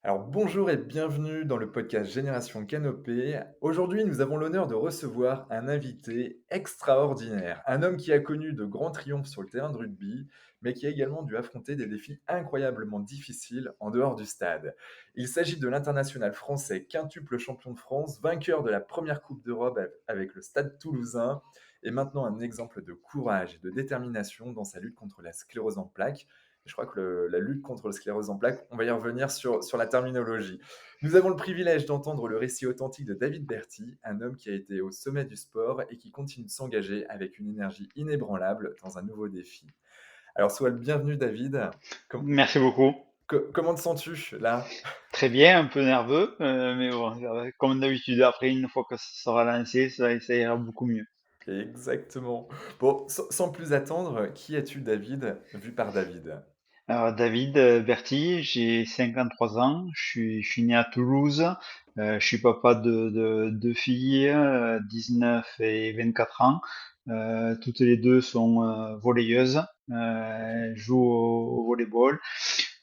Alors bonjour et bienvenue dans le podcast Génération Canopée. Aujourd'hui, nous avons l'honneur de recevoir un invité extraordinaire, un homme qui a connu de grands triomphes sur le terrain de rugby, mais qui a également dû affronter des défis incroyablement difficiles en dehors du stade. Il s'agit de l'international français quintuple champion de France, vainqueur de la première Coupe d'Europe avec le Stade toulousain, et maintenant un exemple de courage et de détermination dans sa lutte contre la sclérose en plaques. Je crois que la lutte contre le sclérose en plaques, on va y revenir sur la terminologie. Nous avons le privilège d'entendre le récit authentique de David Berty, un homme qui a été au sommet du sport et qui continue de s'engager avec une énergie inébranlable dans un nouveau défi. Alors, sois le bienvenu, David. Com- Merci beaucoup. comment te sens-tu là? Très bien, un peu nerveux, mais bon, ça va. Comme d'habitude, après, une fois que ça sera lancé, ça ira beaucoup mieux. Exactement. Bon, sans plus attendre, qui es-tu, David, vu par David? Alors, David Berty, j'ai 53 ans, je suis né à Toulouse, je suis papa de deux filles, 19 et 24 ans. Toutes les deux sont volleyeuses, Ok. jouent au volleyball.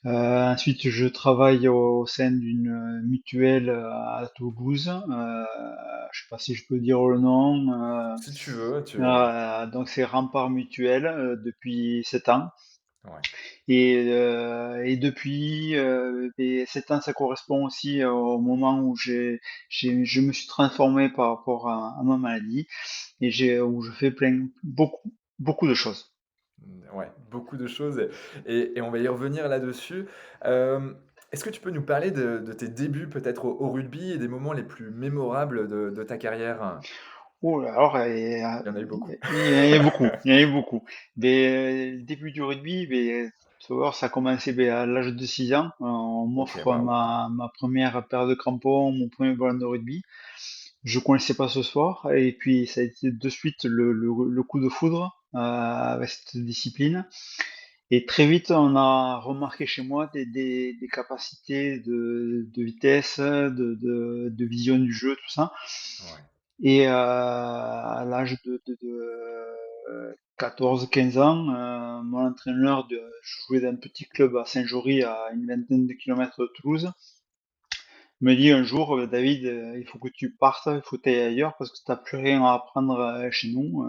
Ensuite, je travaille au sein d'une mutuelle à Toulouse. Je sais pas si je peux dire le nom. Si tu veux, tu... Donc c'est Rempart Mutuelle depuis 7 ans. Ouais. Et depuis 7 ans, ça correspond aussi au moment où je me suis transformé par rapport à ma maladie et où je fais beaucoup de choses. Ouais, beaucoup de choses et on va y revenir là-dessus. Hem, est-ce que tu peux nous parler de tes débuts peut-être au rugby et des moments les plus mémorables de ta carrière? Oh, alors, Il y en a eu beaucoup. il y en a eu beaucoup, il y en a eu beaucoup. Le début du rugby, tu vois, ça a commencé à l'âge de 6 ans. On OK, m'offre waouh! ma première paire de crampons, mon premier ballon de rugby. Je connaissais pas ce sport, et puis ça a été de suite le coup de foudre avec cette discipline. Et très vite, on a remarqué chez moi des capacités de vitesse, de vision du jeu, tout ça. Ouais, Et à l'âge de 14-15 ans, mon entraîneur, je jouais dans un petit club à Saint-Jory, à une vingtaine de kilomètres de Toulouse, me dit un jour, David, il faut que tu partes, il faut que tu ailles ailleurs parce que tu n'as plus rien à apprendre chez nous,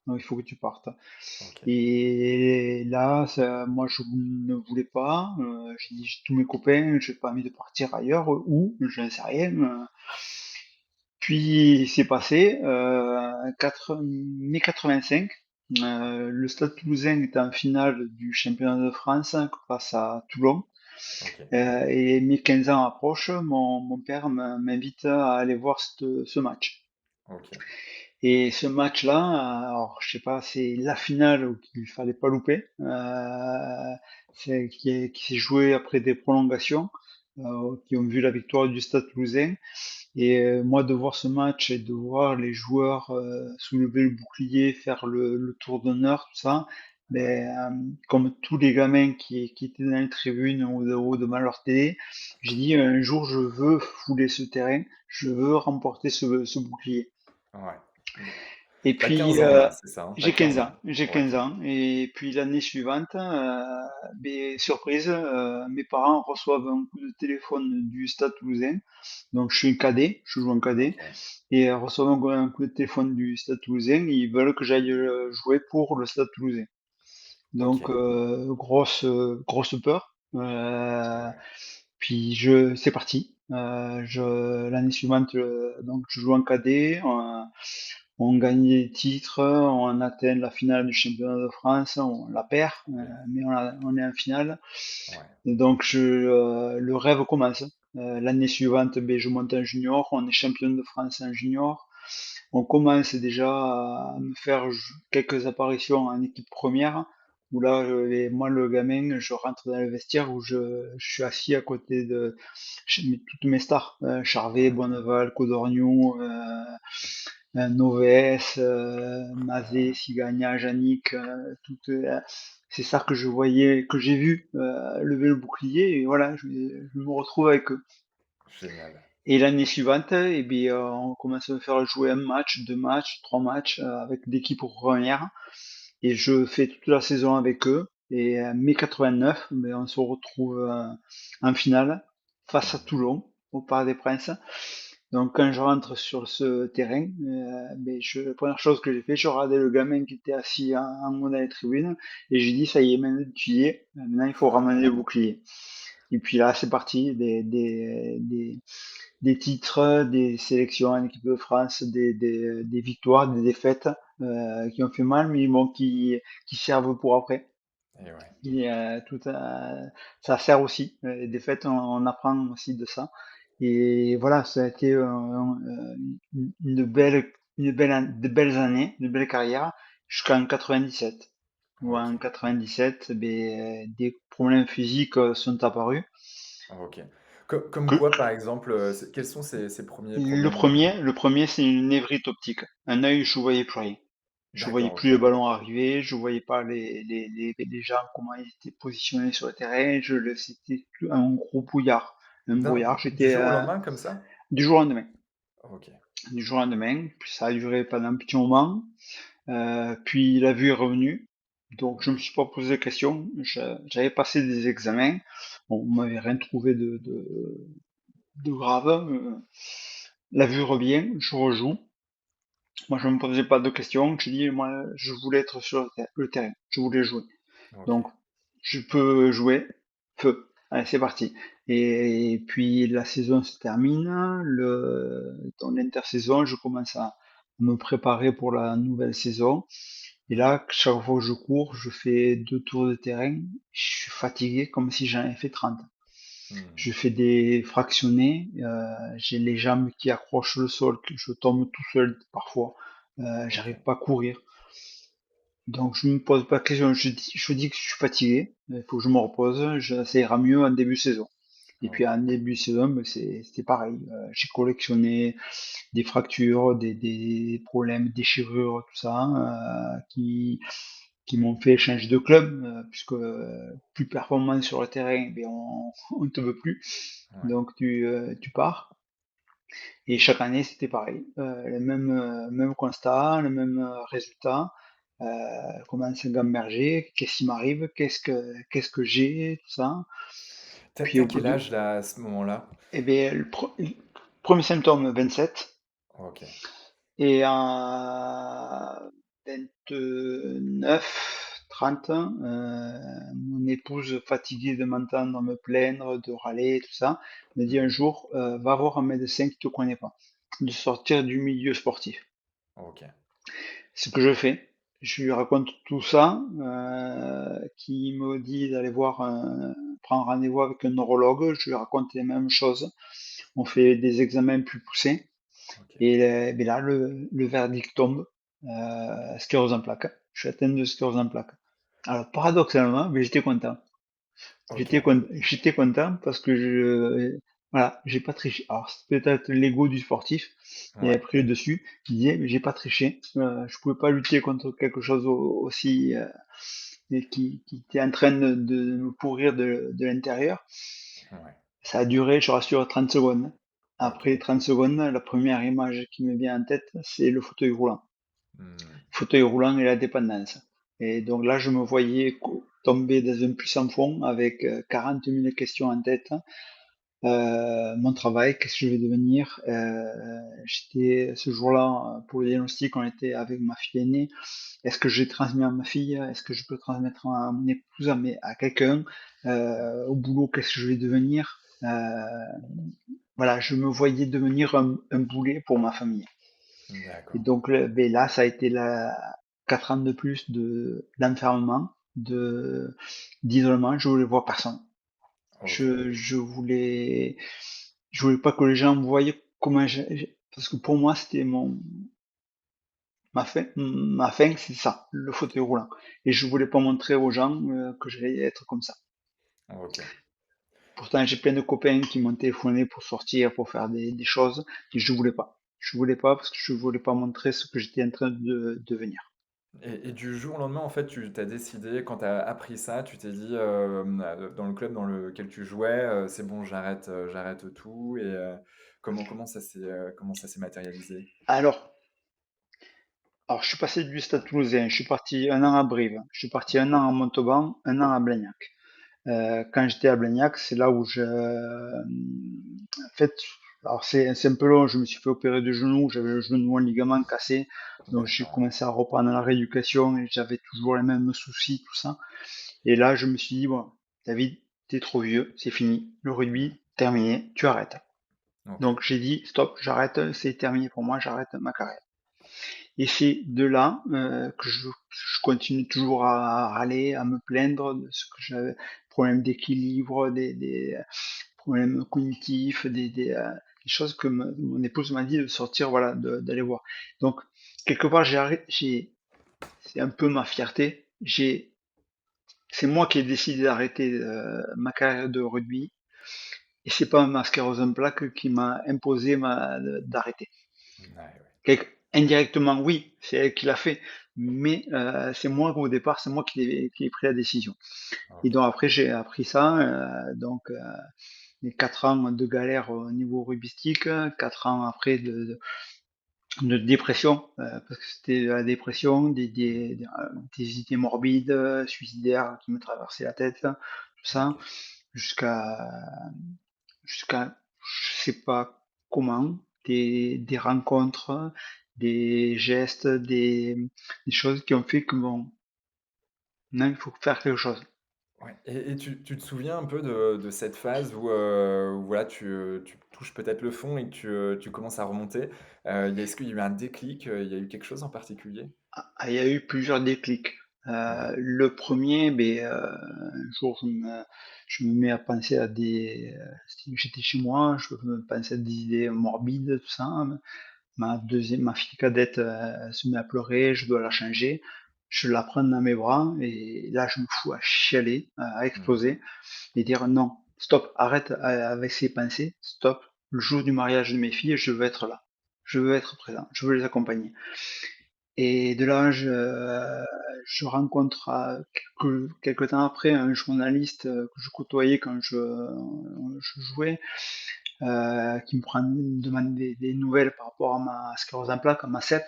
donc il faut que tu partes. OK. Et là, moi, je ne voulais pas. J'ai dit tous mes copains, j'ai pas envie de partir ailleurs, où, je ne sais rien. Puis c'est passé, mai 85, le Stade Toulousain était en finale du championnat de France face à Toulon. OK. Et mes 15 ans approchent, mon père m'invite à aller voir ce match. OK. Et ce match-là, alors je sais pas, c'est la finale qu'il fallait pas louper, qui s'est jouée après des prolongations, qui ont vu la victoire du Stade Toulousain. Et moi, de voir ce match et de voir les joueurs soulever le bouclier, faire le tour d'honneur, tout ça, ben, comme tous les gamins qui étaient dans les tribunes ou devant leur télé, j'ai dit un jour je veux fouler ce terrain, je veux remporter ce bouclier. Ouais. Mmh. Et Tu puis 15 ans là, c'est ça, hein? Tu j'ai 15 15 ans, ans? j'ai OK. 15 ans. Et puis l'année suivante, surprise, mes parents reçoivent un coup de téléphone du Stade Toulousain. Donc je suis un cadet, je joue en cadet, OK. et reçoivant un coup de téléphone du Stade Toulousain, ils veulent que j'aille jouer pour le Stade Toulousain. Donc OK. grosse peur. Ouais. Puis c'est parti. L'année suivante, donc je joue en cadet, on gagne des titres, on atteint la finale du championnat de France, on la perd, Trop bien. mais on est en finale. Ouais. Et donc le rêve commence. L'année suivante, je monte en junior, on est champion de France en junior. On commence déjà à me faire quelques apparitions en équipe première, où là, moi le gamin, je rentre dans le vestiaire où je suis assis à côté de toutes mes stars, Charvet, Ouais. Bonneval, Codorniou, Noves, Oh là Mazet, là. Sigagna, Yannick, c'est ça que je voyais, que j'ai vu lever le bouclier, et voilà, je me retrouve avec eux. Génial. Et l'année suivante, eh bien, on commence à me faire jouer un match, deux matchs, trois matchs avec l'équipe première. Et je fais toute la saison avec eux. Et mai 89, on se retrouve en finale. face à Mmh. Toulon, au Parc des Princes. Donc quand je rentre sur ce terrain, la première chose que j'ai fait, je regardais le gamin qui était assis en haut dans les tribunes et j'ai dit ça y est, maintenant tu y es, maintenant il faut ramener le bouclier. Et puis là c'est parti, des titres, des sélections en équipe de France, des victoires, des défaites qui ont fait mal, mais bon, qui servent pour après. Et ouais. Et ça sert aussi. Les défaites, on apprend aussi de ça. Et voilà, ça a été de belles années, de belles carrières jusqu'en 97. Où en OK. 97, des problèmes physiques sont apparus. OK. Comme Que- quoi, par exemple, quels sont ces premiers Le problèmes? premier, le premier, c'est une névrite optique. Un œil, je voyais plus rien. Je voyais D'accord, plus OK. le ballon arriver, je voyais pas les gens, comment ils étaient positionnés sur le terrain, c'était un gros brouillard. Un brouillard, Du j'étais jour au lendemain comme ça? du jour au lendemain. OK. Du jour au lendemain, puis ça a duré pendant un petit moment, puis la vue est revenue, donc je me OK. suis pas posé de questions, j'avais passé des examens, bon, on m'avait rien trouvé de grave, la vue revient, je rejoue, moi je me posais pas de questions, je dis moi je voulais être sur le terrain, je voulais jouer. OK. Donc, je peux jouer. Feu. Allez, c'est parti. Et puis, la saison se termine. Dans l'intersaison, je commence à me préparer pour la nouvelle saison. Et Mmh. là, chaque fois que je cours, je fais 2 tours de terrain. Je suis fatigué comme si j'en avais fait 30. Mmh. Je fais des fractionnés. J'ai les jambes qui accrochent le sol, que je tombe tout seul parfois. OK. J'arrive pas à courir. Donc je me pose pas de questions, je dis que je suis fatigué, il faut que je me repose, ça ira mieux en début de saison. Et puis OK. en début de saison, c'était pareil. J'ai collectionné des fractures, des problèmes, déchirures, tout ça, qui m'ont fait changer de club, puisque plus performant sur le terrain, on ne te veut plus, Ouais. donc tu pars. Et chaque année, c'était pareil. Même constat, le même résultat. Commence à gamberger. Qu'est-ce qui m'arrive? Qu'est-ce que j'ai? Tout ça. Puis Tu au bout quel de. âge là, à ce moment-là? Eh bien, le premier symptôme, 27. OK. Et à 29, 30, mon épouse, fatiguée de m'entendre me plaindre, de râler, tout ça, me dit un Mmh. jour, va voir un médecin qui te connaît pas, de sortir du milieu sportif. OK. Ce que je fais, je lui raconte tout ça, qui me dit d'aller prendre rendez-vous avec un neurologue, je lui raconte les mêmes choses. On fait des examens plus poussés, OK. et là, le verdict tombe, sclérose en plaques. Je suis atteint de sclérose en plaques. Alors, paradoxalement, mais j'étais content. OK. J'étais content parce que voilà, j'ai pas triché. Alors, c'est peut-être l'ego du sportif qui avait Ouais. pris le dessus, qui disait, mais j'ai pas triché. Je pouvais pas lutter contre quelque chose aussi, et qui était en train de me pourrir de l'intérieur. Ouais. Ça a duré, je rassure, 30 secondes. Après OK. 30 secondes, la première image qui me vient en tête, c'est le fauteuil roulant. Mmh. Fauteuil roulant et la dépendance. Et donc là, je me voyais tomber dans un puissant fond avec 40 000 questions en tête. Mon travail, qu'est-ce que je vais devenir? J'étais ce jour-là pour le diagnostic, on était avec ma fille aînée. Est-ce que j'ai transmis à ma fille? Est-ce que je peux transmettre à mon épouse, à quelqu'un? Au boulot, qu'est-ce que je vais devenir? Voilà, je me voyais devenir un boulet pour ma famille. Et D'accord. donc là, ça a été 4 ans de plus d'enfermement, d'isolement. Je voulais voir personne. OK. Je voulais pas que les gens me voient comment parce que pour moi, c'était ma fin, c'est ça, le fauteuil roulant. Et je voulais pas montrer aux gens que j'allais être comme ça. OK. Pourtant, j'ai plein de copains qui m'ont téléphoné pour sortir, pour faire des choses, et je voulais pas. Je voulais pas parce que je voulais pas montrer ce que j'étais en train de devenir. Et du jour au lendemain, en fait, tu as décidé, quand tu as appris ça, tu t'es dit, dans le club dans lequel tu jouais, «C'est bon, j'arrête tout» et comment ça s'est matérialisé? Alors, je suis passé du Stade Toulousain, je suis parti un an à Brive, je suis parti un an à Montauban, un an à Blagnac. Quand j'étais à Blagnac, c'est là où en fait, alors c'est un peu long, je me suis fait opérer du genou, j'avais le genou en ligament cassé, donc j'ai D'accord, ouais. commencé à reprendre la rééducation et j'avais toujours les mêmes soucis, tout ça. Et là, je me suis dit, bon, David, t'es trop vieux, c'est fini, le Mmh. rugby, terminé, tu arrêtes. OK. Donc j'ai dit, stop, j'arrête, c'est terminé pour moi, j'arrête ma carrière. Et c'est de là que je continue toujours à râler, à me plaindre de ce que j'avais, problèmes d'équilibre, des problèmes cognitifs, des choses que mon épouse m'a dit de sortir, voilà, d'aller voir. Donc, quelque part, c'est un peu ma fierté. C'est moi qui ai décidé d'arrêter ma carrière de rugby, et c'est pas ma sclérose en plaques qui m'a imposé d'arrêter. Ouais, ouais. Indirectement, oui, c'est elle qui l'a fait, mais c'est moi au départ, c'est moi qui ai pris la décision. Et OK. donc après, j'ai appris ça, les 4 ans de galère au niveau rugbyistique, 4 ans après de dépression, parce que c'était la dépression, des idées morbides, suicidaires qui me traversaient la tête, tout ça, OK. jusqu'à je sais pas comment, des rencontres, des gestes, des choses qui ont fait que bon, non, il faut faire quelque chose. Ouais, et tu te souviens un peu de cette phase où voilà, tu touches peut-être le fond et que tu commences à remonter? Est-ce qu'il y a eu un déclic, il y a eu quelque chose en particulier? Il y a eu plusieurs déclics. Ouais, Le premier, un jour, je me mets à penser à j'étais chez moi, je me pensais à des idées morbides, tout ça. Ma fille cadette, elle se met à pleurer, je dois la changer. Je la prends dans mes bras et là, je me fous à chialer, à mmh, exploser et dire non, stop, arrête avec ces pensées, stop. Le jour du mariage de mes filles, je veux être là. Je veux être présent, je veux les accompagner. Et de là, je rencontre quelques temps après un journaliste que je côtoyais quand je jouais, qui me demande des nouvelles par rapport à ma sclérose en plaques, à ma CEP.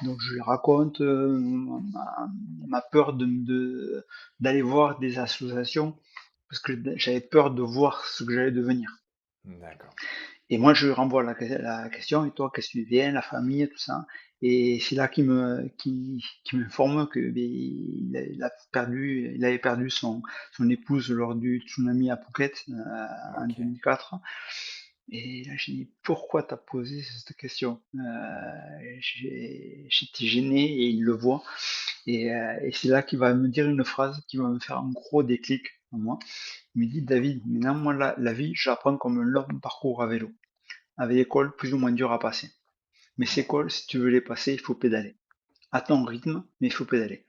Donc je lui raconte ma peur d'aller voir des associations parce que j'avais peur de voir ce que j'allais devenir. d'accord. Et moi, je lui renvoie la question, et toi, qu'est-ce que tu viens, la famille, tout ça. Et c'est là qui m'informe que il avait perdu son épouse lors du tsunami à Phuket en OK. 2004. Et là, j'ai dit, pourquoi t'as posé cette question? Mmh. J'étais gêné et il le voit. Et c'est là qu'il va me dire une phrase qui va me faire un gros déclic en moi. Il me dit, David, maintenant, moi, la vie, je la prends comme un long parcours à vélo avec des cols plus ou moins durs à passer. Mais ces OK. cols, si tu veux les passer, il faut pédaler. À ton rythme, mais il faut pédaler.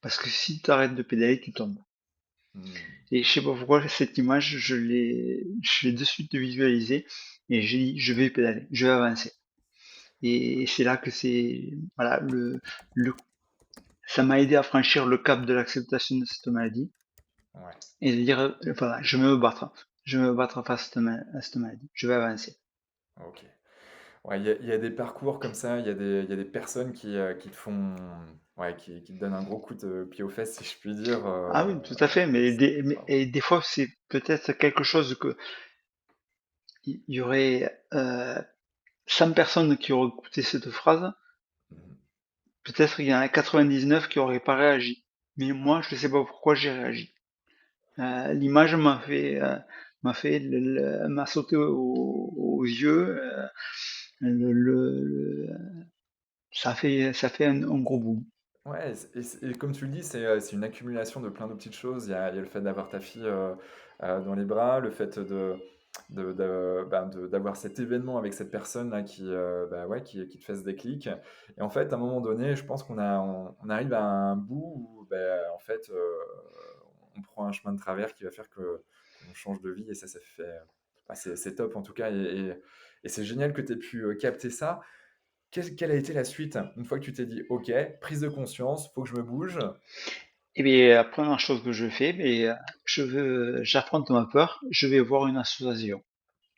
Parce que si tu arrêtes de pédaler, tu tombes. Mmh. Et je sais pas pourquoi cette image, je l'ai de suite visualisée et j'ai dit, je vais pédaler, je vais avancer. Et c'est là que voilà, le, ça m'a aidé à franchir le cap de l'acceptation de cette maladie Ouais, et de dire, voilà, je vais me battre. Je vais me battre face à cette maladie. Je vais avancer. OK. Ouais, il y a des parcours comme ça, il y a des personnes qui te font ouais, qui te donnent un gros coup de pied aux fesses, si je puis dire, Ah oui, tout à fait, waouh. et des fois, c'est peut-être quelque chose que il y aurait 100 personnes qui auraient écouté cette phrase, Mmh. peut-être il y en a 99 qui auraient pas réagi. Mais Ouais. moi, je sais pas pourquoi j'ai réagi. L'image m'a sauté aux yeux. Ça fait un gros boom. Ouais, et comme tu le dis, c'est une accumulation de plein de petites choses. Il y a le fait d'avoir ta fille dans les bras, le fait d'avoir cet événement avec cette personne-là bah ouais, qui te fait ce déclic. Et en fait, à un moment donné, je pense on arrive à un bout où bah, en fait, on prend un chemin de travers qui va faire qu'on change de vie. Et ça fait, bah, c'est top en tout cas. Et c'est génial que tu aies pu capter ça. Quelle a été la suite? Une fois que tu t'es dit: «OK, prise de conscience, faut que je me bouge». Et bien, la première chose que je fais, j'affronte ma peur, je vais voir une association.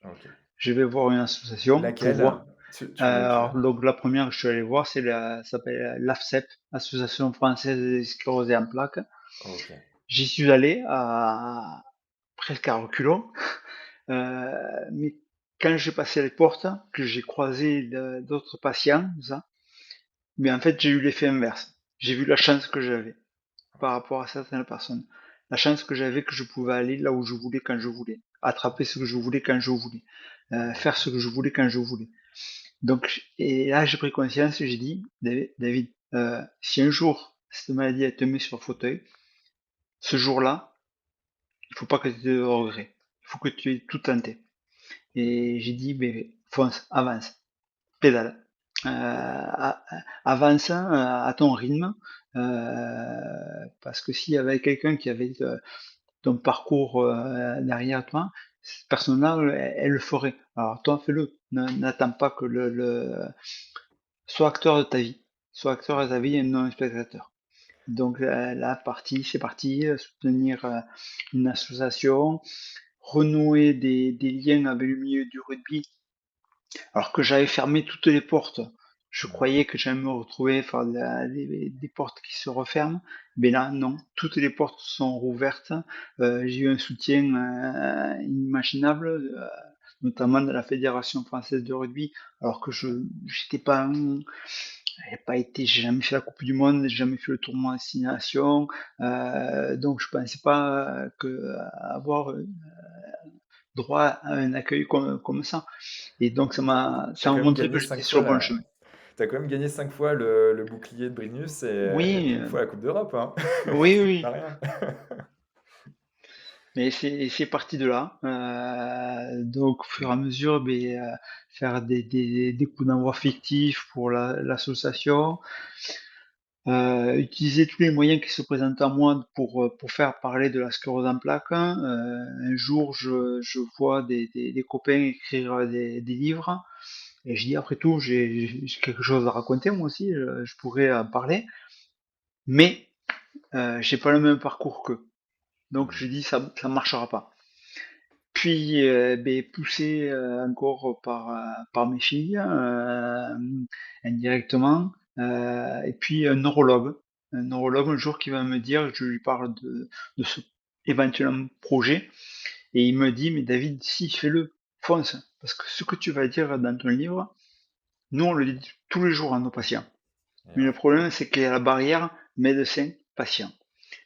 OK. Je vais voir une association pour Laquelle? voir. Tu Alors, donc, la première que je suis allé voir, ça s'appelle l'AFCEP, Association française des sclérosés en plaques. OK. J'y suis allé presque à reculons. Mais quand j'ai passé les portes, que j'ai croisé d'autres patients, tout ça, mais en fait, j'ai eu l'effet inverse. J'ai vu la chance que j'avais par rapport à certaines personnes. La chance que j'avais que je pouvais aller là où je voulais quand je voulais, attraper ce que je voulais quand je voulais, faire ce D'accord. que je voulais quand je voulais. Donc, et là, j'ai pris conscience, j'ai dit, David, si un jour cette maladie elle te met sur le fauteuil, ce jour-là, il faut pas que tu aies de regrets. Il faut que tu aies tout tenté. Mmh. Et j'ai dit, mais fonce, avance, pédale. Pédale. Avance à ton rythme, parce que s'il y avait quelqu'un qui avait ton parcours derrière toi, cette personne-là, elle le ferait. Alors toi, fais-le. N'attends pas que sois acteur de ta vie. Sois acteur de ta Mmh. vie et non spectateur. Donc là, c'est parti, soutenir une association, renouer des liens avec le milieu du rugby, alors que j'avais fermé toutes les portes. Je Ouais. croyais que j'allais me retrouver enfin, des portes qui se referment, mais là, non, toutes les portes sont rouvertes. J'ai eu un soutien inimaginable, notamment de la Fédération française de rugby, alors que je j'étais pas, j'ai jamais fait la Coupe du Monde, j'ai jamais fait le tournoi à destination, donc je pensais pas que avoir droit à un accueil comme ça. Et donc Tu ça m'a quand même montré que gagné j'étais 5 sur fois le bon la chemin. tu quand même gagné 5 fois le bouclier de Brennus et puis Oui, une fois la coupe d'Europe, hein. oui, C'est pas oui. rien. Mais c'est parti de là. Donc au fur et à mesure, faire des coups d'envoi fictifs pour l'association, utiliser tous les moyens qui se présentent à moi pour faire parler de la sclérose en plaques, hein. Un jour, je vois des copains écrire des livres et je dis après tout, j'ai quelque chose à raconter moi aussi, je pourrais en parler, mais j'ai pas le même parcours qu'eux. Donc je Mmh. dis ça marchera pas. Puis poussé encore par mes filles indirectement, et puis un neurologue un jour qui va me dire, je lui parle de ce éventuel projet, et il me dit, mais David, si, fais-le, fonce, parce que ce que tu vas dire dans ton livre, nous on le dit tous les jours à nos patients. Et Mais le ouais. problème, c'est qu'il y a la barrière médecin-patient.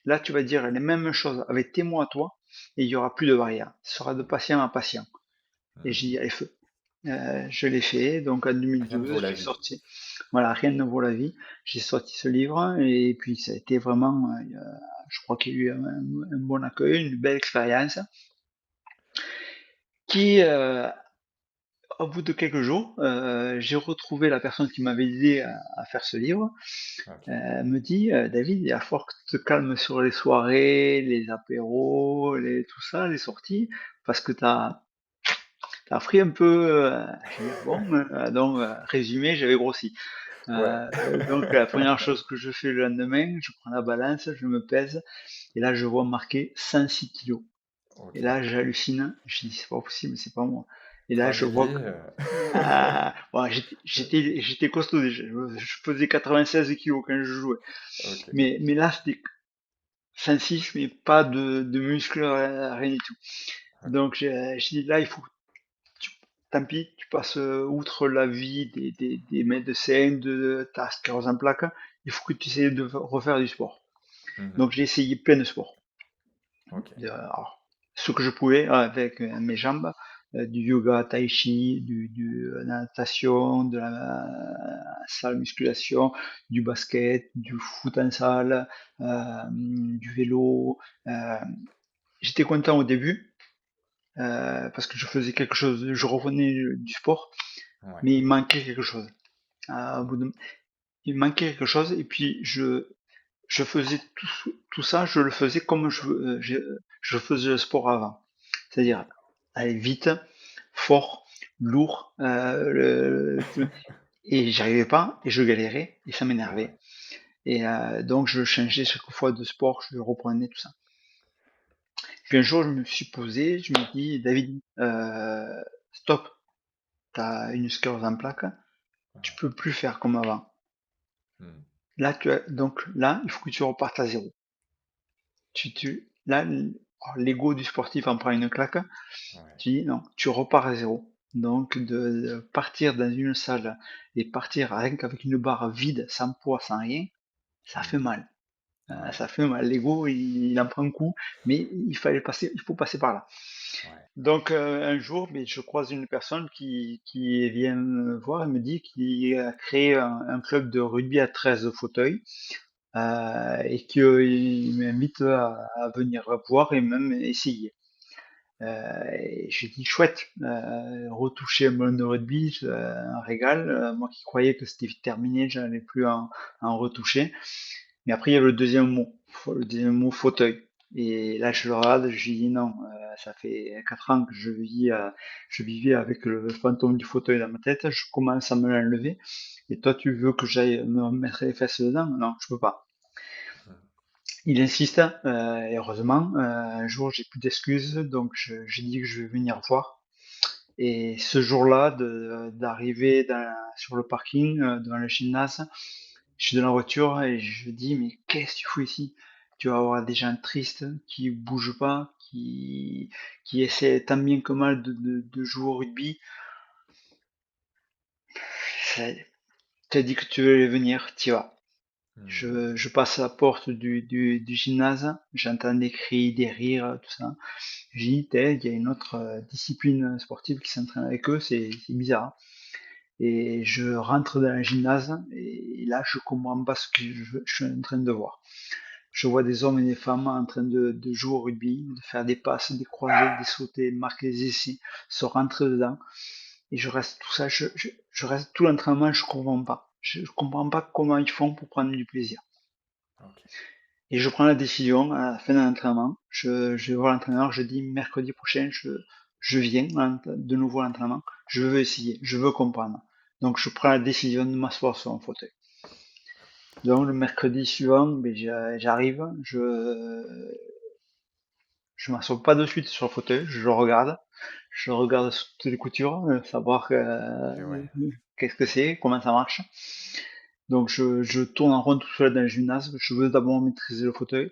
Là, tu vas dire les mêmes choses avec tes mots à toi, et il y aura plus de barrière. Ce sera de patient à patient. Et j'ai Mmh. dit, allez, feu. Je l'ai fait, donc en Rien ne 2012, vaut la j'ai vie. sorti, voilà, rien ne vaut la vie. J'ai sorti ce livre, et puis ça a été vraiment, je crois qu'il y a eu un bon accueil, une belle expérience, qui, au bout de quelques jours, j'ai retrouvé la personne qui m'avait aidé à faire ce livre. OK. Me dit, David, il va falloir que tu te calmes sur les soirées, les apéros, tout ça, les sorties, parce que t'as pris un peu. Je dis, ah bon, donc, résumé, j'avais grossi. Ouais. Donc, la première chose que je fais le lendemain, je prends la balance, je me pèse, et là, je vois marqué 106 kilos. Et OK. là, j'hallucine, je dis, c'est pas possible, c'est pas moi. Et Pour là, un je vois ailier, ouais, j'étais costaud déjà. Je faisais 96 kilos quand je jouais. OK. Mais là, c'était 106, mais pas de muscles, rien du tout. OK. Donc, j'ai dit, là, il faut, tu, tant pis, tu passes outre l'avis des médecins, de ta sclérose en plaques. Il faut que tu essayes de refaire du sport. Mmh. Donc, j'ai essayé plein de sports. OK. Alors, ce que je pouvais avec mes jambes, du yoga, tai chi, la natation, de la salle musculation, du basket, du foot en salle, du vélo. Euh, J'étais content au début parce que je faisais quelque chose, je revenais du sport, Ouais. mais il manquait quelque chose. Au bout de- Il manquait quelque chose et puis je faisais tout ça, je le faisais comme je faisais le sport avant. C'est-à-dire D'accord. aller vite, fort, lourd, et j'arrivais pas, et je galérais, et ça Ouais. m'énervait. Et donc je changeais chaque fois de sport, je reprenais tout ça. Puis un jour, je me suis posé, je me dis, David, stop, t'as une sclérose en plaques, tu Ouais. peux plus faire comme avant. Mmh. Donc là, il faut que tu repartes à zéro. Là, l'ego du sportif en prend une claque. Ouais. Tu dis non, tu repars à zéro. Donc de partir dans une salle et partir rien qu'avec une barre vide, sans poids, sans rien, ça fait Mmh. mal. Ouais, Ça fait mal. L'ego, il en prend un coup, mais il faut passer par là. ouais. Donc un jour, mais je croise une personne qui vient me voir et me dit qu'il a créé un club de rugby à 13 fauteuils et qu'il m'invite à venir voir et même essayer. Et j'ai dit chouette, retoucher un ballon de rugby, un régal. Moi qui croyais que c'était terminé, j'allais plus en retoucher. Mais après il y avait le deuxième mot fauteuil. Et là je le regarde, je lui dis non, ça fait 4 ans que je vivais avec le fantôme du fauteuil dans ma tête, je commence à me l'enlever. Et toi tu veux que j'aille me mettre les fesses dedans? Non, je peux pas. Mmh. Il insiste, et heureusement, un jour j'ai plus d'excuses, donc j'ai dit que je vais venir voir. Et ce jour-là, d'arriver sur le parking, devant le gymnase, je suis dans la voiture et je dis, mais qu'est-ce que tu fous ici? Tu vas avoir des gens tristes qui bougent pas, qui essaient tant bien que mal de jouer au rugby. Tu as dit que tu veux venir, t'y vas. Mmh. Je passe à la porte du gymnase, j'entends des cris, des rires, tout ça. J'ai dit, il y a une autre discipline sportive qui s'entraîne avec eux, c'est bizarre. Et je rentre dans le gymnase et là je comprends pas ce que je suis en train de voir. Je vois des hommes et des femmes en train de jouer au rugby, de faire des passes, des croisés, des sautés, marquer des essais, se rentrer dedans. Et je reste tout ça, je reste tout l'entraînement, je comprends pas. Je comprends pas comment ils font pour prendre du plaisir. OK. Et je prends la décision à la fin de l'entraînement. Je vais voir l'entraîneur, je dis mercredi prochain, je viens de nouveau à l'entraînement. Je veux essayer, je veux comprendre. Donc je prends la décision de m'asseoir sur un fauteuil. Donc le mercredi suivant, ben, j'arrive, je m'assois pas de suite sur le fauteuil, je regarde sous toutes les coutures, savoir Et ouais. qu'est-ce que c'est, comment ça marche. Donc je tourne en rond tout seul dans le gymnase, je veux d'abord maîtriser le fauteuil.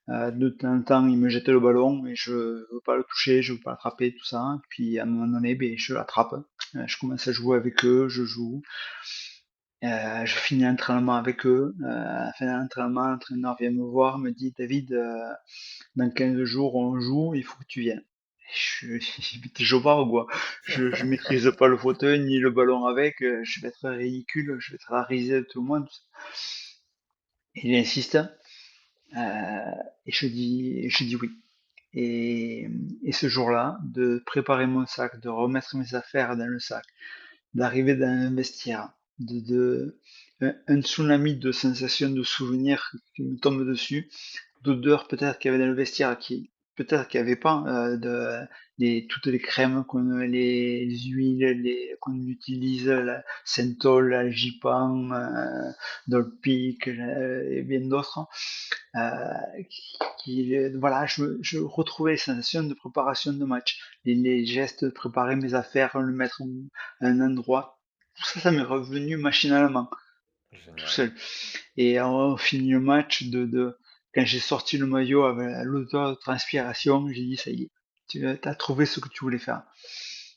De temps en temps, il me jette le ballon et je veux pas le toucher, je veux pas l'attraper, tout ça. Puis à un moment donné, ben, je l'attrape. Je commence à jouer avec eux, je joue. Je finis l'entraînement avec eux. À la fin de l'entraînement, l'entraîneur vient me voir, me dit David, dans 15 jours on joue, il faut que tu viennes. Je pars ou quoi? Je maîtrise pas le fauteuil ni le ballon avec, je vais être ridicule, je vais être la risée de tout le monde. Il insiste, et je dis oui. Et, et ce jour-là, de préparer mon sac, de remettre mes affaires dans le sac, d'arriver dans un vestiaire, un tsunami de sensations, de souvenirs qui me tombent dessus, d'odeurs peut-être qu'il y avait dans le vestiaire qui peut-être qu'il n'y avait pas toutes les crèmes, les huiles qu'on utilise, la Centol, la Gipan, Dolpic et bien d'autres. Euh, voilà, je retrouvais les sensations de préparation de match, les gestes de préparer mes affaires, le mettre à un endroit. Tout ça, ça m'est revenu machinalement, tout Génial. seul. Et on finit le match quand j'ai sorti le maillot avec l'odeur de transpiration, j'ai dit ça y est, tu as trouvé ce que tu voulais faire.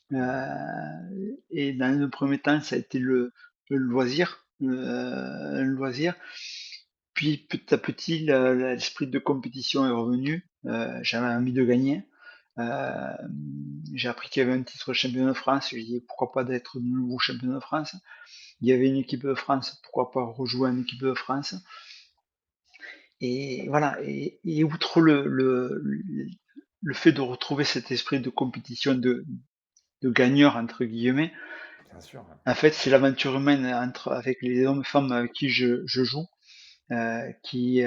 Mmh. Et dans le premier temps, ça a été le loisir, un loisir. Puis petit à petit, l'esprit de compétition est revenu. J'avais envie de gagner. Euh, j'ai appris qu'il y avait un titre de champion de France. J'ai dit pourquoi pas d'être de nouveau champion de France. Il y avait une équipe de France, pourquoi pas rejouer en équipe de France. Et voilà. Et outre le fait de retrouver cet esprit de compétition de gagneur entre guillemets, Bien sûr, ouais. en fait, c'est l'aventure humaine avec les hommes et femmes avec qui je joue. Qui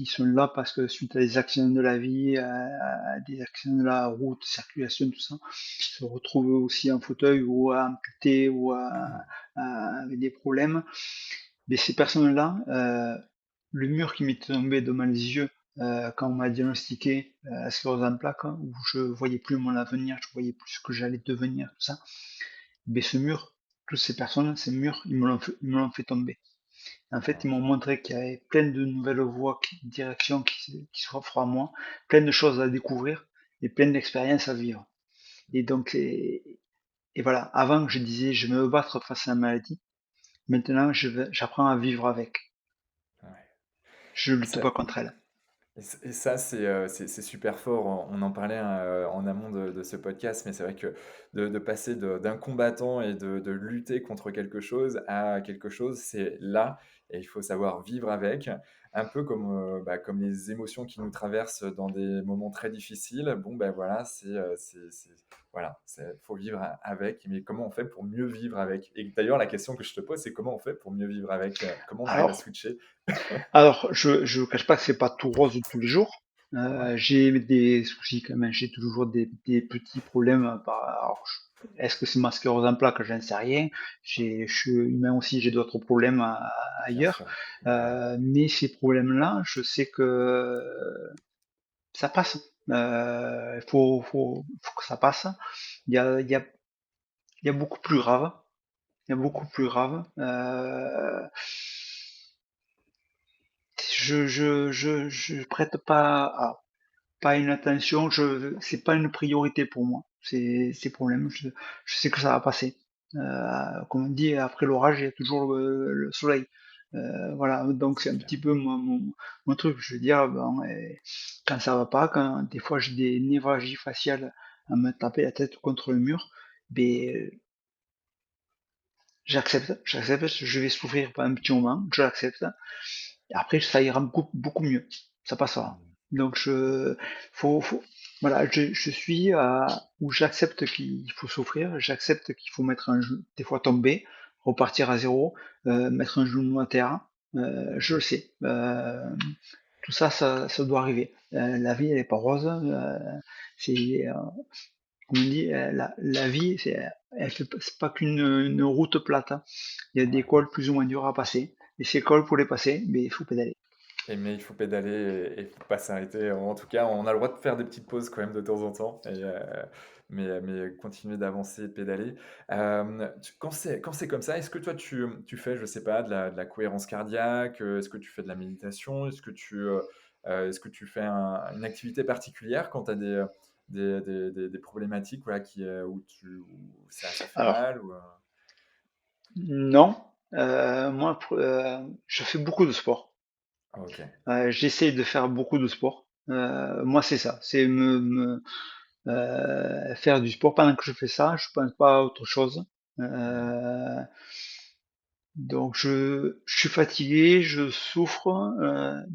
sont là parce que suite à des accidents de la vie, à des accidents de la route, circulation, tout ça, se retrouvent aussi en fauteuil ou à amputé ou avec des problèmes. Mais ces personnes-là, le mur qui m'était tombé devant les yeux quand on m'a diagnostiqué la sclérose en plaques, hein, où je voyais plus mon avenir, je voyais plus ce que j'allais devenir, tout ça. Mais ce mur, toutes ces personnes, ces murs, ils me l'ont fait tomber. En fait, ils m'ont OK. montré qu'il y avait plein de nouvelles voies, directions qui s'offrent à moi, plein de choses à découvrir et plein d'expériences à vivre. Et donc, et voilà, avant, je disais, je vais me battre face à la maladie. Maintenant, j'apprends à vivre avec. Ouais. Je lutte Ça pas contre elle. et ça, c'est super fort. On en parlait, hein, en amont de ce podcast, mais c'est vrai que de passer d'un combattant et de lutter contre quelque chose à quelque chose, c'est là et il faut savoir vivre avec. Un peu comme, comme les émotions qui nous traversent dans des moments très difficiles. Bon, ben voilà, voilà, c'est faut vivre avec. Mais comment on fait pour mieux vivre avec? Et d'ailleurs, la question que je te pose, c'est comment on fait pour mieux vivre avec? Comment on arrive à Alors, switcher? je ne cache pas que c'est pas tout rose tous les jours. Ouais, J'ai des soucis quand même, j'ai toujours des petits problèmes. Alors, est-ce que c'est ma sclérose en plaques? J'en sais rien. Je suis humain aussi, j'ai d'autres problèmes bien ailleurs. sûr, évidemment. Mais ces problèmes-là, je sais que ça passe. Faut que ça passe. Il y a, il y a, il y a beaucoup plus grave. Il y a beaucoup plus grave. Je prête pas une attention, c'est pas une priorité pour moi. Ces problèmes, je sais que ça va passer. Comme on dit, après l'orage, il y a toujours le soleil. Voilà, donc c'est C'est un clair. petit peu mon truc. Je veux dire, bon, quand ça va pas, quand des fois j'ai des névralgies faciales à me taper la tête contre le mur, ben, j'accepte, je vais souffrir pendant un petit moment, je l'accepte. Et après, ça ira beaucoup mieux. Ça passera. Mmh. Donc, voilà, je suis où j'accepte qu'il faut souffrir, j'accepte qu'il faut mettre un genou, des fois tomber, repartir à zéro, mettre un genou à terre. Je le sais. Tout ça, ça doit arriver. La vie, elle est pas rose. C'est, comme on dit, la vie, c'est pas qu'une une route plate, hein. Il y a des Ouais. cols plus ou moins durs à passer. Et ces cols, pour les passer, mais il faut pédaler. Mais il faut pédaler et il faut pas s'arrêter. En tout cas, on a le droit de faire des petites pauses quand même de temps en temps mais continuer d'avancer et de pédaler. Tu quand c'est comme ça, est-ce que toi tu fais, je sais pas, de la cohérence cardiaque? Est-ce que tu fais de la méditation? Est-ce que tu fais une activité particulière quand tu as des problématiques, voilà, où ça fait Alors, mal ou? non, moi, je fais beaucoup de sport. OK. J'essaye de faire beaucoup de sport. Moi, c'est ça, c'est faire du sport. Pendant que je fais ça, je pense pas à autre chose. Mmh. Euh, donc, je suis fatigué, je souffre,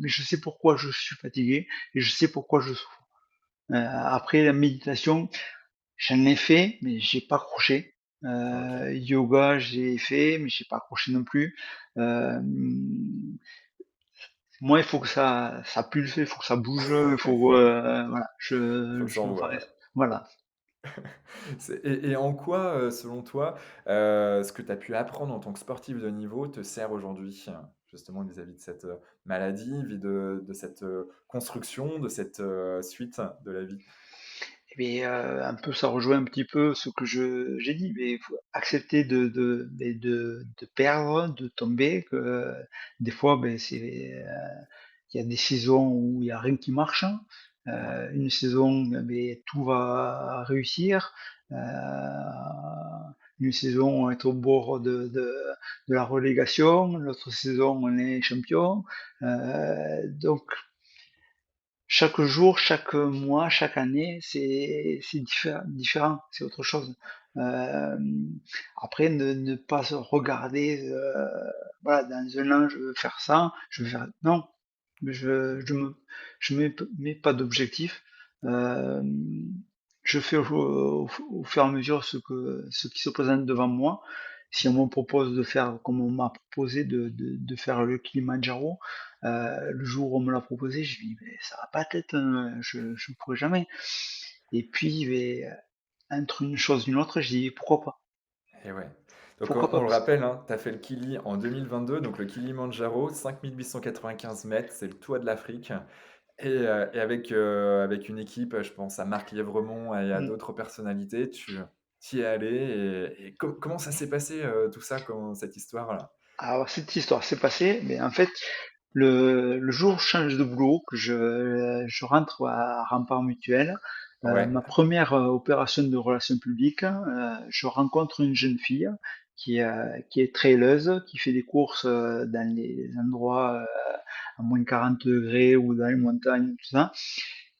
mais je sais pourquoi je suis fatigué et je sais pourquoi je souffre. Après, la méditation, j'en ai fait, mais j'ai pas accroché. OK. Yoga, j'ai fait, mais j'ai pas accroché non plus. Euh, Moi, il faut que ça pulse, il faut que ça bouge, il faut, voilà, Faut que ça je me envoie, ouais. paraisse. Voilà. Et en quoi, selon toi, ce que tu as pu apprendre en tant que sportif de niveau te sert aujourd'hui, justement vis-à-vis de cette, maladie, de cette, construction, de cette, suite de la vie? Et un peu, ça rejoint un petit peu ce que j'ai dit, mais il faut accepter de perdre, de tomber, que des fois, il y a des saisons où il y a rien qui marche, hein. Ouais, Une saison, mais tout va réussir. Euh, une saison, on est au bord de la relégation. L'autre saison, on est champion. Donc, chaque jour, chaque mois, chaque année, c'est différent, c'est autre chose. Euh, Après, ne pas se regarder, voilà, dans un an, je veux faire ça, je veux faire. Non, je mets pas d'objectif. Euh, je fais au fur et à mesure ce qui se présente devant moi. Si on ouais. me propose de faire, comme on m'a proposé de faire le Kilimanjaro, le jour où on me l'a proposé, je dis, mais ça va pas être, je ne pourrai jamais. Et puis, mais, entre une chose et une autre, je dis, pourquoi pas? Et ouais. Donc Pourquoi pas? on le rappelle, hein, tu as fait le Kili en 2022, donc le Kilimandjaro, 5 895 mètres, c'est le toit de l'Afrique et avec une équipe, je pense à Marc Lièvremont et à Mm. d'autres personnalités, tu y es allé et comment ça s'est passé, tout ça, cette histoire-là? Alors, cette histoire s'est passée, mais en fait, le jour où je change de boulot, que je rentre à Rempart Mutuel, Ouais, ma première opération de relations publiques, je rencontre une jeune fille qui est traileuse, qui fait des courses dans les endroits à moins de 40 degrés ou dans les montagnes, tout ça,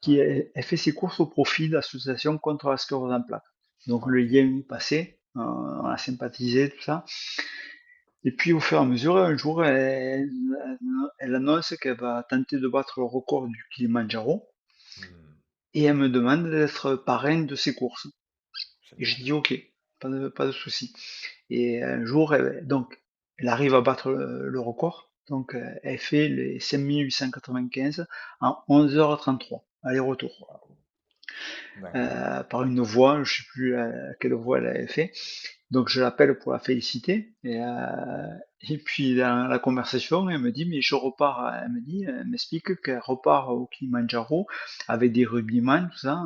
ouais, elle fait ses courses au profit de l'association contre la sclérose en plaques. Donc le OK. lien est passé, on a sympathisé, tout ça. Et puis au fur et à mesure, un jour, elle annonce qu'elle va tenter de battre le record du Kilimanjaro Mmh, et elle me demande d'être parrain de ses courses. Et je génial. dis ok, pas de souci. Et un jour, donc, elle arrive à battre le record. Donc elle fait les 5895 en 11h33, aller-retour. Waouh, d'accord. Par une voie, je sais plus quelle voie elle avait fait. Donc je l'appelle pour la féliciter. Mmh. Et puis dans la conversation, elle me dit, mais je repars, elle me dit, elle m'explique qu'elle repart au Kilimanjaro avec des rugbyman, tout ça,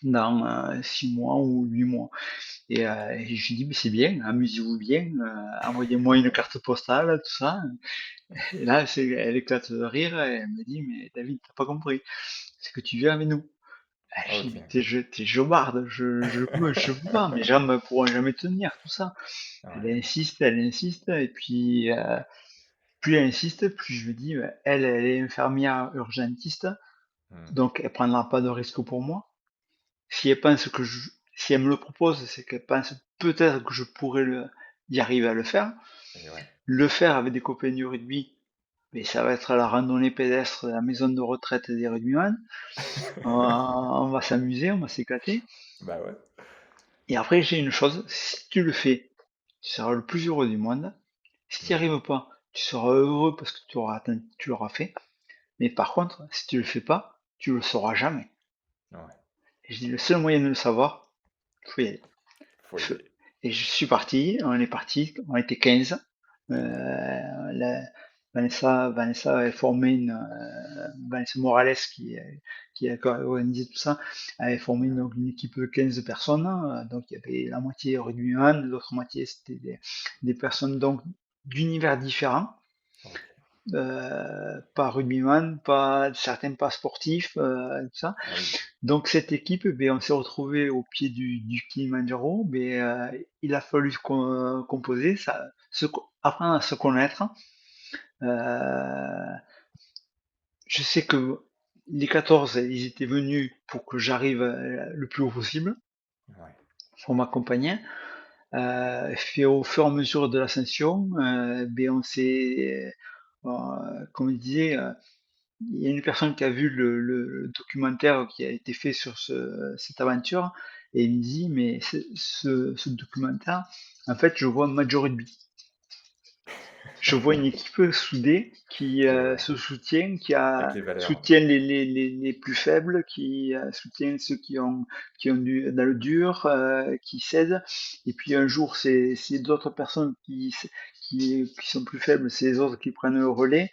dans 6 mois ou 8 mois. Et je lui dis, mais c'est bien, amusez-vous bien, envoyez-moi une carte postale, tout ça. Et là, elle éclate de rire et elle me dit, mais David, t'as pas compris, c'est que tu viens avec nous. Ah, je dis, mais OK. t'es jobarde, je peux pas, mes jambes pourront jamais tenir, tout ça. Ouais. Elle insiste, et puis plus elle insiste, plus je me dis, elle est infirmière urgentiste, Mmh. donc elle prendra pas de risque pour moi. Si elle pense si elle me le propose, c'est qu'elle pense peut-être que je pourrais y arriver à le faire. Et ouais. Le faire avec des copains du rugby, mais ça va être la randonnée pédestre de la maison de retraite des rugbyman. On va s'amuser, on va s'éclater. Bah, ouais. Et après, j'ai une chose, si tu le fais, tu seras le plus heureux du monde. Si tu n'y Mmh. arrives pas, tu seras heureux parce que tu l'auras fait. Mais par contre, si tu le fais pas, tu le sauras jamais. Ouais, Et je dis, le seul moyen de le savoir, faut y aller. faut y aller. Et je suis parti, on est parti, on était 15. Ouais. Vanessa avait formé Vanessa Morales qui a organisé tout ça, avait formé Ouais. une équipe de 15 personnes. Donc il y avait la moitié rugbyman, l'autre moitié c'était des personnes donc d'univers différents. OK. Pas rugbyman, pas certains pas sportifs, tout ça. Ah oui. Donc cette équipe, ben, on s'est retrouvé au pied du Kilimanjaro, mais il a fallu composer, apprendre à se connaître. Euh, je sais que les 14, ils étaient venus pour que j'arrive le plus haut possible, Ouais. pour m'accompagner. Fait au fur et à mesure de l'ascension, ben on s'est, comme je disais, il y a une personne qui a vu le documentaire qui a été fait sur cette aventure et il me dit, mais ce documentaire, en fait, je vois Major Rugby. Je vois une équipe soudée qui Et ouais. se soutient, Avec les valeurs. soutient les plus faibles, qui soutient ceux qui ont dans le dur, qui cèdent. Et puis un jour, c'est d'autres personnes qui sont plus faibles, c'est les autres qui prennent le relais.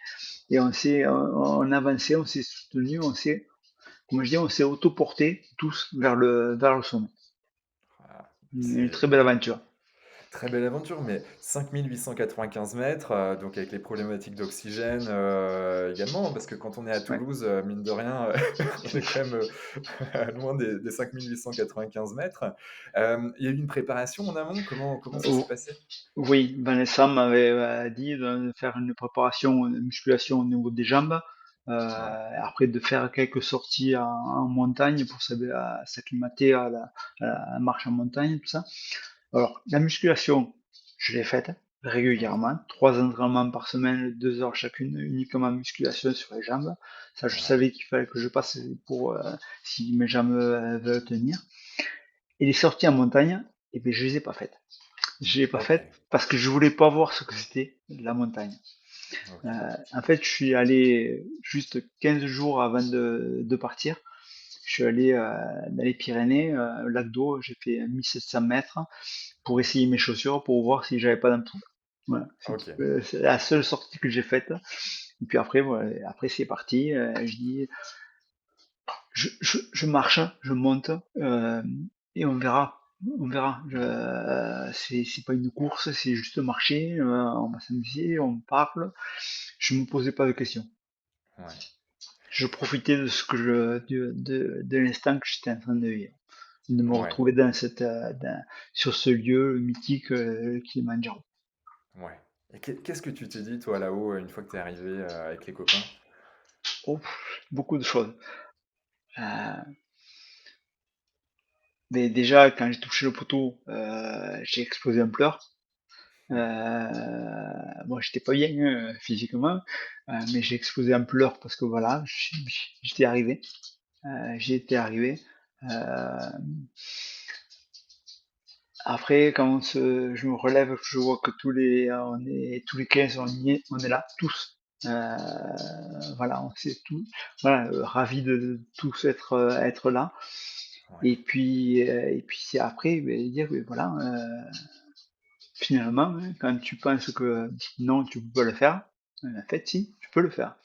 Et on avançait, on s'est soutenu, comme je dis, on s'est autoporté tous vers le sommet. Ah, Une c'est très belle aventure. très belle aventure, mais 5895 mètres, donc avec les problématiques d'oxygène également, parce que quand on est à Ouais. Toulouse, mine de rien, on est quand même loin des 5895 mètres. Il y a eu une préparation en amont, comment ça s'est Oh, passé? oui, Vanessa m'avait dit de faire une préparation, une musculation au niveau des jambes, Ouais, après de faire quelques sorties en montagne pour s'acclimater à la marche en montagne, tout ça. Alors, la musculation, je l'ai faite ouais, régulièrement, 3 entraînements par semaine, 2 heures chacune, uniquement musculation sur les jambes. Ça, je ouais, savais qu'il fallait que je passe pour si mes jambes veulent tenir. Et les sorties en montagne, eh bien, je les ai pas faites. Je l'ai pas OK, faite parce que je voulais pas voir ce que c'était la montagne. OK, En fait, je suis allé juste 15 jours avant de partir. Je suis allé dans les Pyrénées, lac d'eau, j'ai fait 1700 mètres pour essayer mes chaussures pour voir si j'avais pas d'impact. Voilà, OK. c'est la seule sortie que j'ai faite. Et puis après, voilà, après c'est parti. Je dis, je marche, je monte et on verra. On verra. C'est pas une course, c'est juste marcher, on va s'amuser, on parle. Je me posais pas de questions. Ouais, Je profitais de ce que de l'instant que j'étais en train de vivre, de me ouais, retrouver sur ce lieu mythique Kilimanjaro. ouais. Et qu'est-ce que tu t'es dit, toi, là-haut, une fois que tu es arrivé avec les copains? Oh, beaucoup de choses. Euh, mais déjà, quand j'ai touché le poteau, j'ai explosé en pleurs. Bon, j'étais pas bien physiquement, mais j'ai explosé en pleurs parce que voilà, j'étais arrivé. J'y étais arrivé. Euh, Après, je me relève, je vois que tous les 15, on est là, tous. Euh, voilà, on sait tout. Voilà, ravis de tous être là. Ouais, Et puis c'est après, ben, dire, ben, voilà, finalement, hein, quand tu penses que non, tu peux pas le faire, en fait, si, tu peux le faire.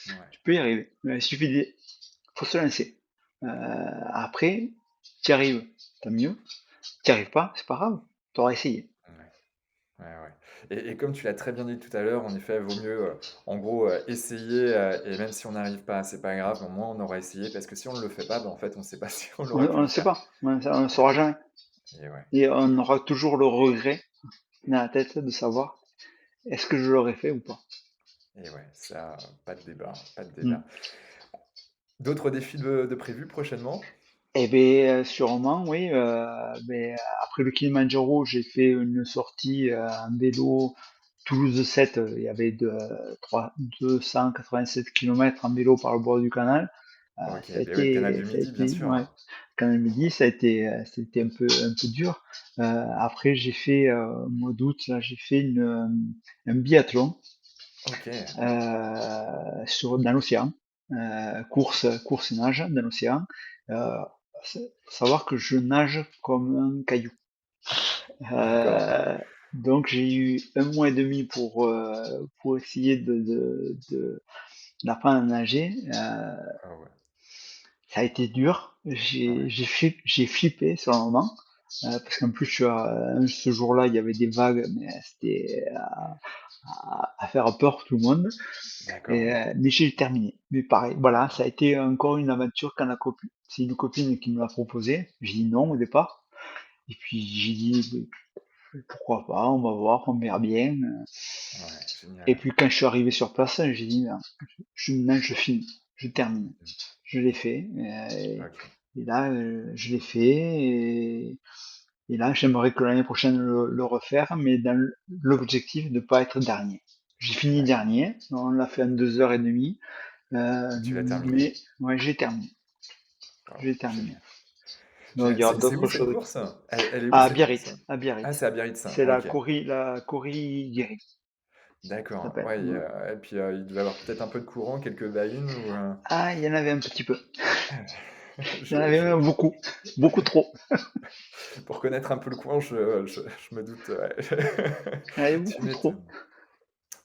ouais, Tu peux y arriver. Il suffit faut se lancer. Après, tu y arrives, tant mieux. Tu n'y arrives pas, c'est pas grave. Tu auras essayé. ouais. Ouais, ouais. Et comme tu l'as très bien dit tout à l'heure, en effet, vaut mieux, en gros, essayer, et même si on n'arrive pas, c'est pas grave, au moins on aura essayé, parce que si on ne le fait pas, ben, en fait, on ne sait pas si on aurait pu On le ne sait faire. pas. On ne saura jamais. Et ouais, Et on aura toujours le regret dans la tête de savoir est-ce que je l'aurais fait ou pas. et ouais, ça, pas de débat, pas de Hmm. débat. D'autres défis de prévus prochainement? Eh bien, sûrement, oui. Après le Kilimanjaro, j'ai fait une sortie en vélo Toulouse-7. Il y avait 287 km en vélo par le bord du canal. Ok, ben ouais, le canal du Ça a Midi, bien été, sûr. ouais, Canal Midi, ça a été un peu dur. Après, j'ai fait, au mois d'août, là, j'ai fait un biathlon Ok, dans l'océan, course nage dans l'océan. Euh, Faut savoir que je nage comme un caillou. d'accord. Euh, donc j'ai eu un mois et demi pour essayer d'apprendre à nager. Ah ouais, Ça a été dur. ouais, J'ai flippé sur le moment. Parce qu'en plus, ce jour-là, il y avait des vagues, mais c'était à faire peur pour tout le monde. d'accord, ouais. Mais j'ai terminé. Mais pareil, voilà, ça a été encore une aventure quand la copine, c'est une copine qui me l'a proposé. J'ai dit non au départ. Et puis j'ai dit pourquoi pas, on va voir, on verra bien. Ouais, Et génial. puis quand je suis arrivé sur place, j'ai dit non, maintenant je finis, je termine. Je l'ai fait. Ok, Et là, je l'ai fait. Et là, j'aimerais que l'année prochaine le refaire, mais dans l'objectif de ne pas être dernier. J'ai fini d'accord. dernier, on l'a fait en 2 heures et demie. Et tu l'as terminé. Mais ouais, j'ai terminé. Waouh, J'ai terminé. génial. Donc il Génial. y aura C'est où d'autres cette choses. course? Elle est où À cette course? Biarritz, à Ah, Biarritz. c'est à Biarritz. C'est Ok, la Corrie Guéry, ça d'accord. s'appelle. Ouais, Ouais. et puis il devait y avoir peut-être un peu de courant, quelques bahunes ou. Ah, il y en avait un petit peu. Il y en Je, avait je- même beaucoup. Beaucoup trop. Pour connaître un peu le coin, je me doute. Ouais. Il y en avait Tu beaucoup trop. m'étonnes.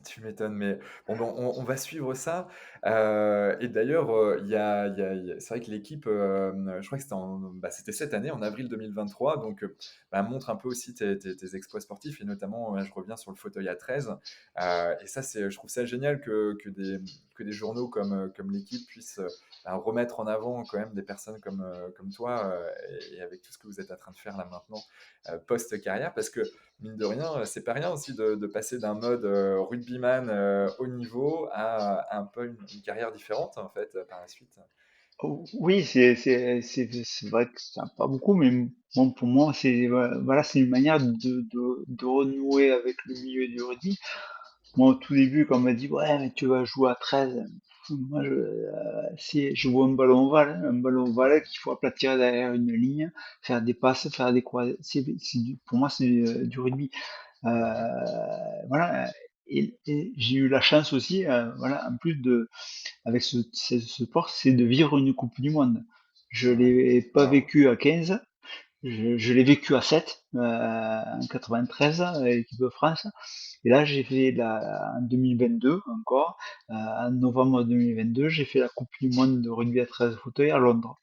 Tu m'étonnes, mais bon, ben, on va suivre ça. Et d'ailleurs, c'est vrai que l'équipe, je crois que c'était cette année, en avril 2023, donc bah, montre un peu aussi tes exploits sportifs, et notamment, je reviens sur le fauteuil à 13. Et ça, je trouve ça génial que des journaux comme l'équipe puissent bah, remettre en avant quand même des personnes comme toi, et avec tout ce que vous êtes en train de faire là maintenant, post-carrière, parce que mine de rien, c'est pas rien aussi de passer d'un mode rugbyman haut niveau à un peu une carrière différente en fait par la suite. Oui, c'est vrai que c'est pas beaucoup, mais bon, pour moi, voilà, c'est une manière de renouer avec le milieu du rugby. Moi, au tout début, quand on m'a dit, ouais, mais tu vas jouer à 13, moi, si je vois un ballon ovale qu'il faut aplatir derrière une ligne, faire des passes, faire des croisés, pour moi, c'est du rugby. Ouais, Voilà. Et j'ai eu la chance aussi, voilà, en plus avec ce sport, c'est de vivre une Coupe du Monde. Je ouais. l'ai pas Waouh. vécu à 15, je l'ai vécu à 7, en 93, l'équipe de France. Et là, en 2022 encore, en novembre 2022, j'ai fait la Coupe du Monde de rugby à 13 fauteuils à Londres.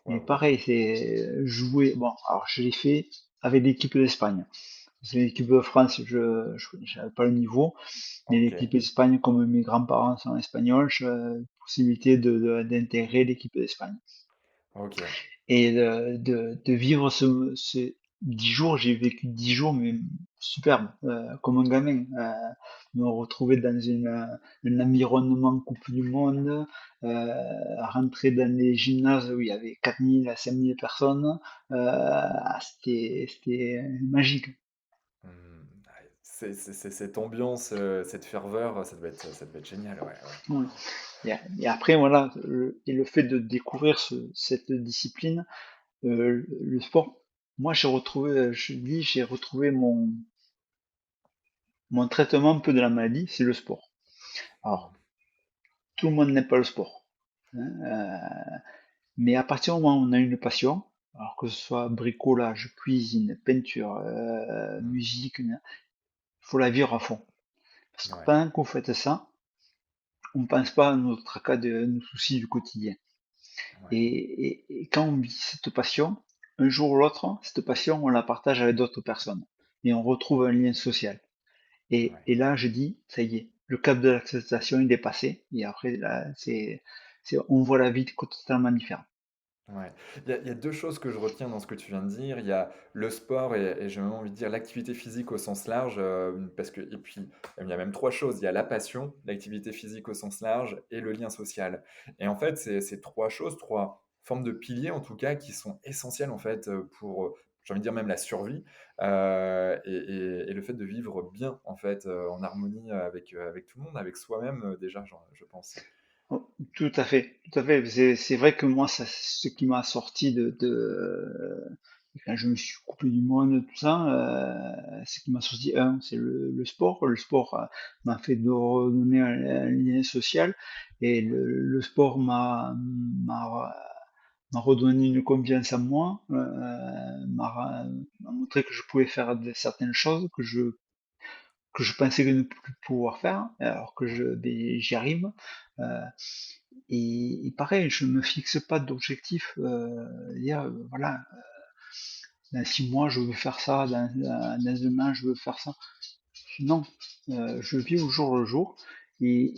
Mais Waouh. pareil, c'est jouer. Bon, alors je l'ai fait avec l'équipe d'Espagne. C'est l'équipe de France, je n'avais pas le niveau, mais OK, l'équipe d'Espagne, comme mes grands-parents sont espagnols, possibilité d'intégrer l'équipe d'Espagne. OK. Et de vivre ce 10 jours, j'ai vécu 10 jours, mais superbe, comme un gamin. Me retrouver dans un environnement Coupe du Monde, rentrer dans des gymnases où il y avait 4000 à 5000 personnes, c'était magique. Ouais, c'est cette ambiance, cette ferveur, ça devait être génial, ouais, ouais. Ouais. Et après, voilà, et le fait de découvrir cette discipline, le sport, moi j'ai retrouvé, je dis, j'ai retrouvé mon traitement un peu de la maladie, c'est le sport. Mmh. Alors, tout le monde n'aime pas le sport, hein, mais à partir du moment où on a une passion, alors que ce soit bricolage, cuisine, peinture, Mmh. musique, il faut la vivre à fond. Parce que Ouais, pendant qu'on fait ça, on ne pense pas à nos tracas, nos soucis du quotidien. ouais, Et quand on vit cette passion, un jour ou l'autre, cette passion, on la partage avec d'autres personnes. Et on retrouve un lien social. ouais. Et là, je dis, ça y est, le cap de l'acceptation, il est passé. Et après, là, on voit la vie totalement différente. Ouais. Il y a 2 choses que je retiens dans ce que tu viens de dire. Il y a le sport et j'ai même envie de dire l'activité physique au sens large, parce que et puis, il y a même 3 choses. Il y a la passion, l'activité physique au sens large et le lien social. Et en fait, c'est ces 3 choses, 3 formes de piliers en tout cas qui sont essentielles en fait, pour, j'ai envie de dire même la survie, et le fait de vivre bien en fait, en harmonie avec tout le monde, avec soi-même, déjà, je pense. Oh, tout à fait, tout à fait. C'est vrai que moi, ça, c'est ce qui m'a sorti quand je me suis coupé du monde, tout ça, ce qui m'a sorti, c'est le sport. Le sport m'a fait de redonner un lien social et le sport m'a redonné une confiance en moi, m'a montré que je pouvais faire certaines choses que je pensais que ne plus pouvoir faire, alors que Ouais, ben, j'y arrive. Euh, et pareil, je me fixe pas d'objectif, dire voilà, dans 6 mois je veux faire ça, dans demain je veux faire ça. Non, je vis au jour le jour. Et,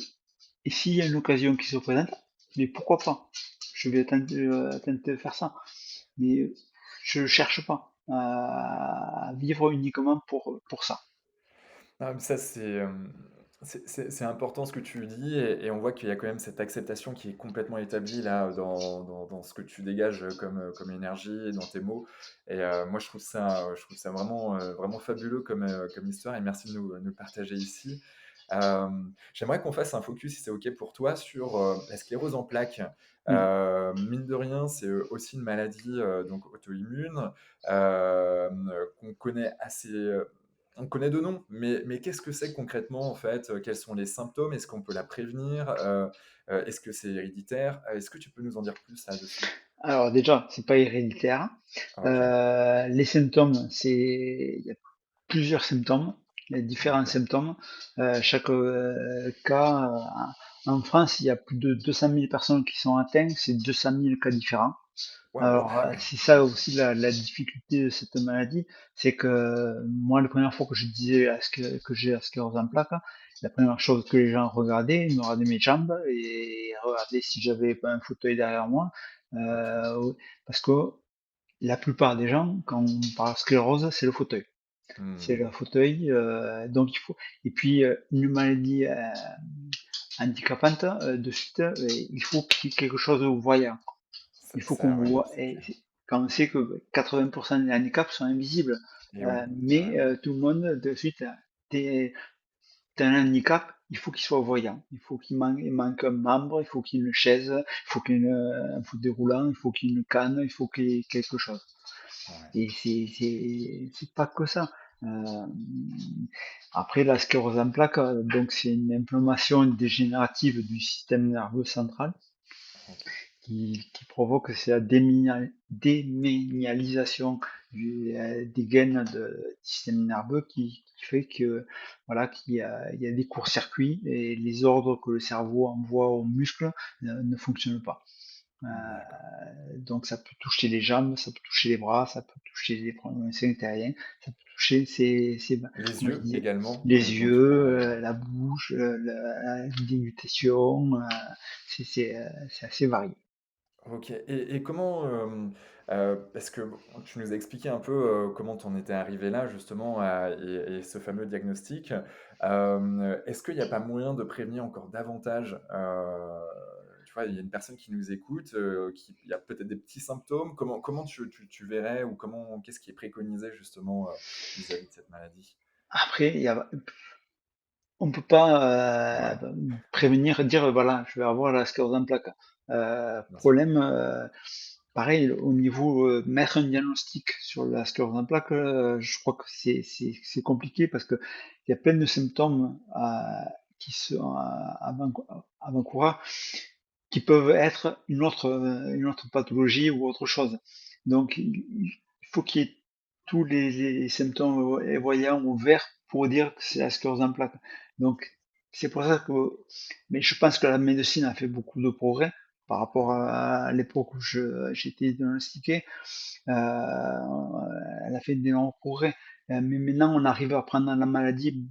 et s'il y a une occasion qui se présente, mais pourquoi pas? Je vais tenter de faire ça. Mais je cherche pas à vivre uniquement pour ça. ah, mais ça, c'est important ce que tu dis et on voit qu'il y a quand même cette acceptation qui est complètement établie là dans ce que tu dégages comme énergie et dans tes mots. Et moi, je trouve ça vraiment, vraiment fabuleux comme histoire et merci de nous le partager ici. J'aimerais qu'on fasse un focus, si c'est OK pour toi, sur la sclérose en plaques. Mm. Mine de rien, c'est aussi une maladie donc auto-immune qu'on connaît assez, on connaît de nom, mais qu'est-ce que c'est concrètement en fait? Quels sont les symptômes? Est-ce qu'on peut la prévenir? Est-ce que c'est héréditaire? Est-ce que tu peux nous en dire plus là-dessus? Alors déjà, c'est pas héréditaire. OK, Les symptômes, il y a plusieurs symptômes, il y a différents d'accord. symptômes. Chaque cas, en France, il y a plus de 200 000 personnes qui sont atteintes, c'est 200 000 cas différents. Waouh! Alors, c'est ça aussi la difficulté de cette maladie, c'est que moi, la première fois que je disais que j'ai la sclérose en plaques, la première chose que les gens regardaient, ils me regardaient mes jambes et regardaient si j'avais pas un fauteuil derrière moi. OK. Oui, parce que la plupart des gens, quand on parle sclérose, c'est le fauteuil. C'est Mmh. le fauteuil, donc il faut. Et puis, une maladie handicapante, de suite, il faut qu'il y ait quelque chose de voyant. Il faut qu'on Ouais, voit, c'est et clair. quand on sait que 80% des handicaps sont invisibles, Et oui, ouais, mais tout le monde, de suite, t'as un handicap, il faut qu'il soit voyant. Il manque un membre, il faut qu'il y ait une chaise, il faut qu'il y ait un fauteuil roulant, il faut qu'il y ait une canne, il faut qu'il y ait quelque chose. ouais. Et c'est pas que ça. Euh, Après, la sclérose en plaques, donc c'est une inflammation dégénérative du système nerveux central OK. qui provoque c'est la déménialisation des gaines du système nerveux qui fait que voilà qu'il y a des courts-circuits et les ordres que le cerveau envoie aux muscles ne fonctionnent pas. D'accord. Donc ça peut toucher les jambes, ça peut toucher les bras, ça peut toucher les prolongations aériennes, ça peut toucher Les comment je yeux dis, également, les dont tu yeux, parlais. la bouche, la déglutition, c'est assez varié. OK et comment, parce que bon, tu nous as expliqué un peu, comment tu en étais arrivé là justement à et ce fameux diagnostic. Est-ce qu'il n'y a pas moyen de prévenir encore davantage, tu vois, il y a une personne qui nous écoute, qui il y a peut-être des petits symptômes. Comment tu verrais ou qu'est-ce qui est préconisé justement, vis-à-vis de cette maladie? Après, on peut pas Ouais, prévenir, dire voilà, je vais avoir la sclérose en plaques. bien sûr. Problème, pareil, au niveau mettre un diagnostic sur la sclérose en plaques, je crois que c'est compliqué parce que il y a plein de symptômes qui sont avant-coureurs qui peuvent être une autre pathologie ou autre chose. Donc, il faut qu'il y ait tous les symptômes voyants ou verts pour dire que c'est la sclérose en plaques. Donc, c'est pour ça que, mais je pense que la médecine a fait beaucoup de progrès par rapport Ouais, à l'époque où j'ai été diagnostiqué. Elle a fait d'énormes progrès. Mais maintenant, on arrive à prendre la maladie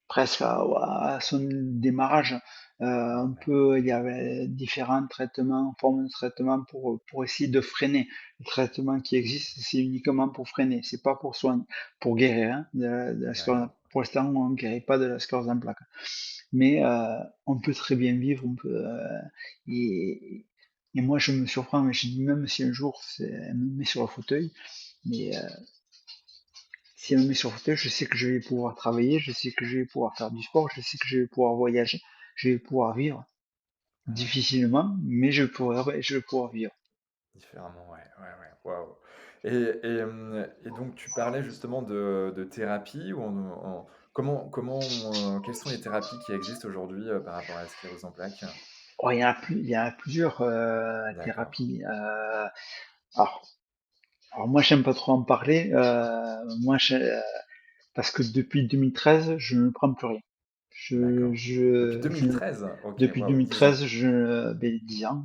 presque à son démarrage. ouais, Il y avait différents traitements, formes de traitement pour essayer de freiner. Le traitement qui existe, c'est uniquement pour freiner, c'est pas pour soigner, pour guérir, hein, de la sclérose. d'accord. Pour l'instant, on ne guérit pas de la sclérose en plaques. Mais on peut très bien vivre, et, et moi je me surprends, mais je dis même si un jour elle me met sur le fauteuil, mais si elle me met sur le fauteuil, je sais que je vais pouvoir travailler, je sais que je vais pouvoir faire du sport, je sais que je vais pouvoir voyager, je vais pouvoir vivre Ouais. difficilement, mais je vais pouvoir vivre. Différemment, ouais, ouais, ouais, waouh et donc tu parlais justement de thérapie ou quelles sont les thérapies qui existent aujourd'hui, par rapport à la sclérose en plaques? Oh, il y a plusieurs D'accord, thérapies. Alors, alors moi, j'aime pas trop en parler. Parce que depuis 2013, je ne prends plus rien. d'accord. Depuis Je ne 2013? OK, Depuis waouh, 10 ans. 2013, 10 ans,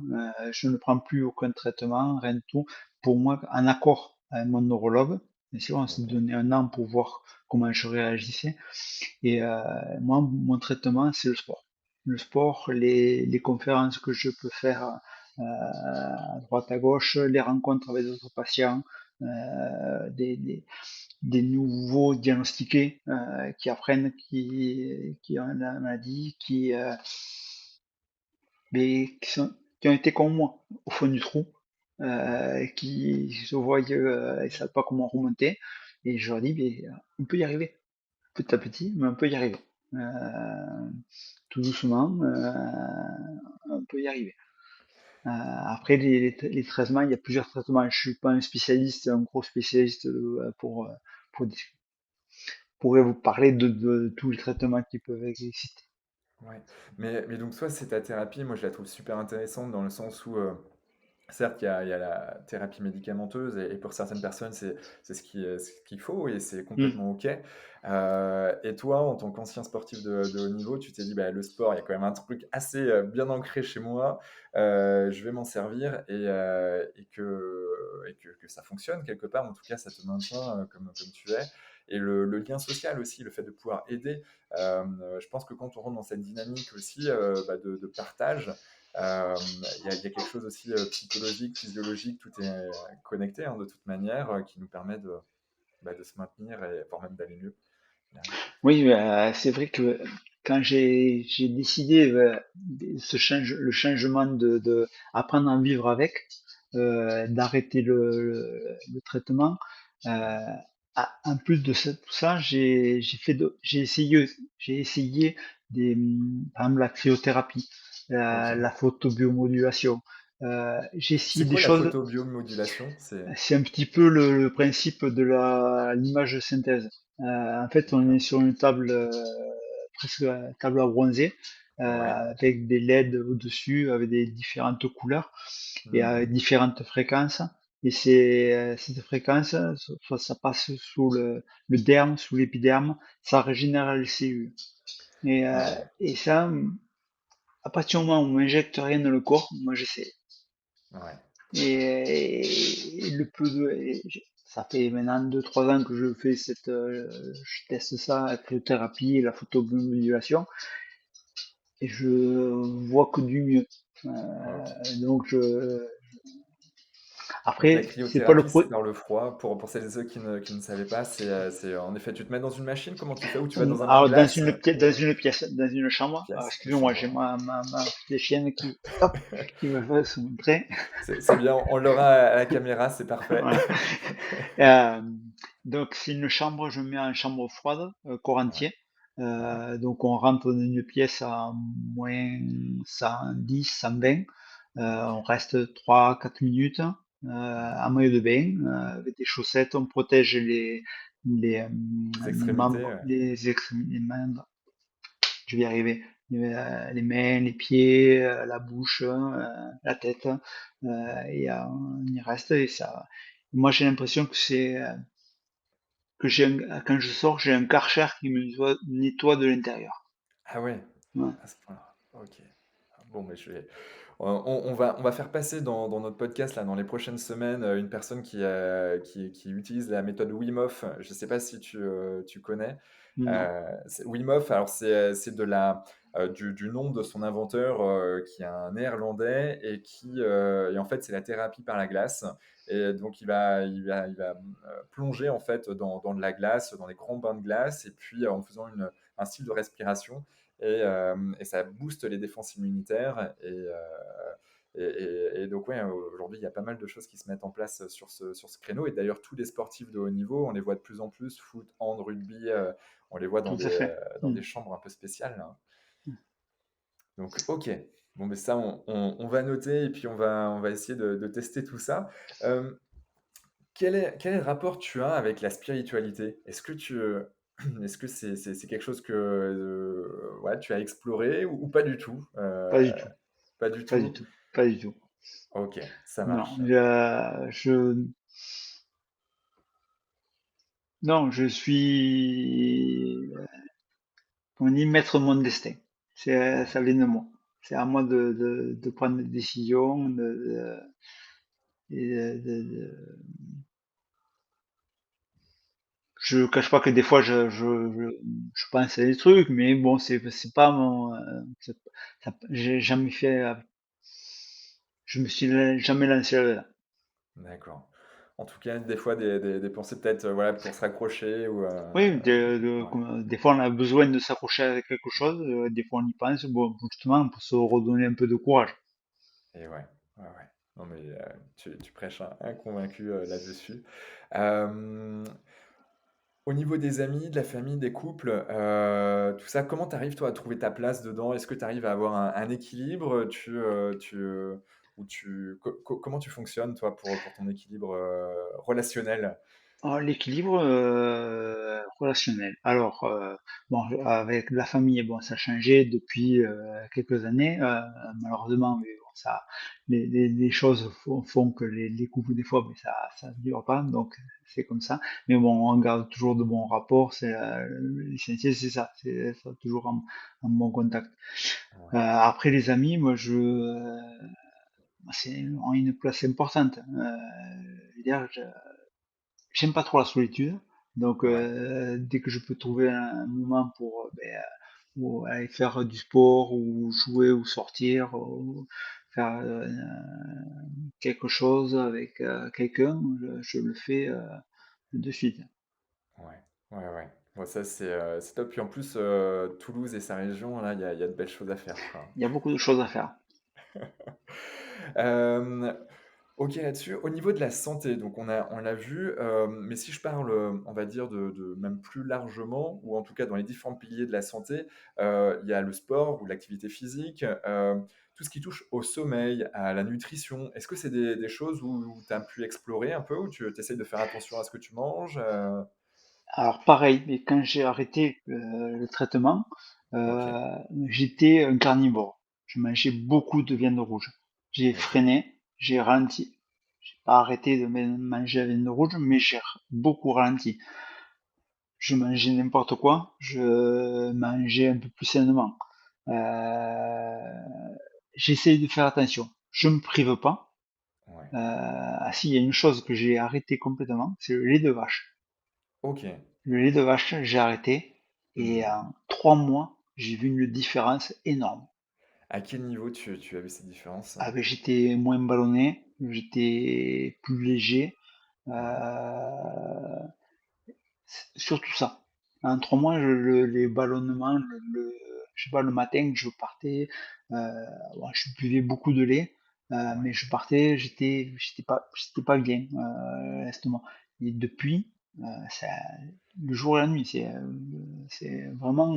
je ne prends plus aucun traitement, rien du tout. Pour moi, en accord avec mon neurologue, bien sûr, on s'est OK, donné un an pour voir comment je réagissais. Et moi, mon traitement, c'est le sport. Le sport, les conférences que je peux faire à droite à gauche, les rencontres avec d'autres patients, des nouveaux diagnostiqués qui apprennent, qui ont la maladie, qui ont été comme moi, au fond du trou, ouais, qui se voient et ne savent pas comment remonter. Et je leur dis, mais, on peut y arriver, petit à ouais, petit, mais on peut y arriver. Euh, Tout doucement, on peut y arriver. Après, les traitements, il y a plusieurs traitements. Je suis pas un spécialiste, un gros spécialiste pour pourrais vous parler de tous les traitements qui peuvent exister. ouais. Mais donc soit c'est ta thérapie, moi je la trouve super intéressante dans le sens où, certes, il y a la thérapie médicamenteuse et pour certaines personnes, c'est ce qu'il faut et c'est Hmm. complètement OK. Et toi, en tant qu'ancien sportif de haut niveau, tu t'es dit: «Bah, le sport, il y a quand même un truc assez, bien ancré chez moi, je vais m'en servir» et que ça fonctionne quelque part. En tout cas, ça te maintient, comme tu es et le lien social aussi, le fait de pouvoir aider. Je pense que quand on rentre dans cette dynamique aussi, bah, de partage, il y a quelque chose aussi, psychologique, physiologique, tout est connecté, hein, de toute manière, qui nous permet de se maintenir et voire même d'aller mieux, finalement. Oui, c'est vrai que quand j'ai décidé le changement de apprendre à vivre avec, d'arrêter le traitement, Ouais, en plus de tout ça, j'ai essayé par exemple la cryothérapie, OK. la photobiomodulation. J'ai essayé C'est des quoi la choses. photobiomodulation? C'est C'est un petit peu le principe de l'image de synthèse. En fait, on est d'accord. sur une table, presque table à bronzer, Ouais. avec des LED au-dessus, avec des différentes couleurs et avec Mmh. différentes fréquences. Et cette fréquence, ça passe sous le derme, sous l'épiderme, ça régénère les cellules. Et, Ouais. ça, à partir du moment où on m'injecte rien dans le corps, moi j'essaie. Ouais. Et le peu de, ça fait maintenant 2 3 ans que je fais je teste ça, la cryothérapie et la photomodulation, et je vois que du mieux. OK. Donc Donc la après, c'est pas le cryothérapie, pro. c'est par le froid. Pour celles et ceux qui ne savaient pas, en effet, tu te mets dans une machine, comment tu fais? Ou tu vas dans un bain de Alors glace? dans une pièce, dans une chambre. Alors, Pièce, excusez-moi, j'ai chambre. ma petite chienne qui, hop, qui me fait se montrer. C'est bien, on l'aura à la caméra, c'est parfait. Voilà. Euh, donc c'est une chambre, je mets en chambre froide, Ouais, courant-tier. ouais, Donc on rentre dans une pièce à moins 110, 120. On OK. reste 3 4 minutes en maillot de bain, avec des chaussettes. On protège les, euh, Les les extrémités, membres, les membres, je vais y arriver. Les mains, les pieds, la bouche, la tête, et on y reste. Et ça, moi j'ai l'impression que quand je sors, j'ai un Karcher qui me nettoie de l'intérieur. ah ouais, Ouais. à ce point-là. OK. Bon, mais je vais on va faire passer dans notre podcast, là, dans les prochaines semaines, une personne qui utilise la méthode Wim Hof. Je ne sais pas si tu connais? Non. Wim Hof, alors c'est du nom de son inventeur, qui est un Néerlandais et et en fait, c'est la thérapie par la glace et donc plonger, en fait, dans de la glace, dans des grands bains de glace et puis, en faisant un style de respiration et ça booste les défenses immunitaires. Et donc, ouais, aujourd'hui, il y a pas mal de choses qui se mettent en place sur ce créneau. Et d'ailleurs, tous les sportifs de haut niveau, on les voit de plus en plus, foot, hand, rugby, on les voit Tout à fait. dans Hmm. des chambres un peu spéciales, hein. Donc, ok. Bon, mais ça, on va noter et puis on va essayer de tester tout ça. Euh, quel est le rapport tu as avec la spiritualité? Est-ce que c'est quelque chose que ouais, tu as exploré ou pas du tout? Pas du tout. Pas du Pas du tout? tout. Pas du tout. Ok, ça Non. marche. Non, je suis, on dit maître de mon destin. Ça vient de moi. C'est à moi de prendre des décisions, et je cache pas que des fois je pense à des trucs, mais bon, c'est pas mon, j'ai jamais fait, je me suis jamais lancé là-dedans. D'accord. En tout cas, des fois, des pensées peut-être voilà, pour se raccrocher ou... Oui, ouais. des fois on a besoin de s'accrocher à quelque chose, des fois on y pense, bon, justement pour se redonner un peu de courage. Et ouais, ouais, ouais. Non, mais tu prêches un convaincu là-dessus. Euh, Au niveau des amis, de la famille, des couples, tout ça, comment tu arrives toi à trouver ta place dedans? Est-ce que tu arrives à avoir un équilibre? Ou comment tu fonctionnes toi pour ton équilibre relationnel? Alors, l'équilibre relationnel. Alors, bon, avec la famille, bon, ça a changé depuis quelques années, malheureusement, mais bon, ça, les choses font que les couples, des fois, mais ça dure pas, donc c'est comme ça. Mais bon, on garde toujours de bons rapports, l'essentiel, c'est ça, c'est toujours un bon contact. Ouais, Après, les amis, moi, ont une place importante. Je veux dire, j'aime pas trop la solitude, donc ouais, dès que je peux trouver un moment pour aller faire du sport ou jouer ou sortir ou faire quelque chose avec quelqu'un, je le fais de suite. ouais, ouais, ouais. Bon, ça, c'est top. Puis en plus, Toulouse et sa région, là, il y a de belles choses à faire, quoi. Il y a beaucoup de choses à faire. Euh, OK là-dessus. Au niveau de la santé, donc on l'a vu, mais si je parle, on va dire de même plus largement ou en tout cas dans les différents piliers de la santé, il y a le sport ou l'activité physique, tout ce qui touche au sommeil, à la nutrition. Est-ce que c'est des choses où tu as pu explorer un peu, où tu essayes de faire attention à ce que tu manges? Alors pareil, mais quand j'ai arrêté le traitement, OK, j'étais un carnivore. Je mangeais beaucoup de viande rouge. J'ai OK, freiné, j'ai ralenti. J'ai pas arrêté de manger la viande rouge, mais j'ai beaucoup ralenti. Je mangeais n'importe quoi, je mangeais un peu plus sainement. J'essaye de faire attention. Je me prive pas, Ouais. Ah si, il y a une chose que j'ai arrêté complètement, c'est le lait de vache. OK. Le lait de vache, j'ai arrêté et Mmh. en 3 mois, j'ai vu une différence énorme. À quel niveau tu as vu cette différence? Ah ben, j'étais moins ballonné, j'étais plus léger, Mmh. euh, surtout ça. En 3 mois, les ballonnements, je sais pas, le matin, je partais, bon, je buvais beaucoup de lait, mais Ouais. je partais, j'étais pas bien, l'estomac. Et depuis, ça, le jour et la nuit, c'est vraiment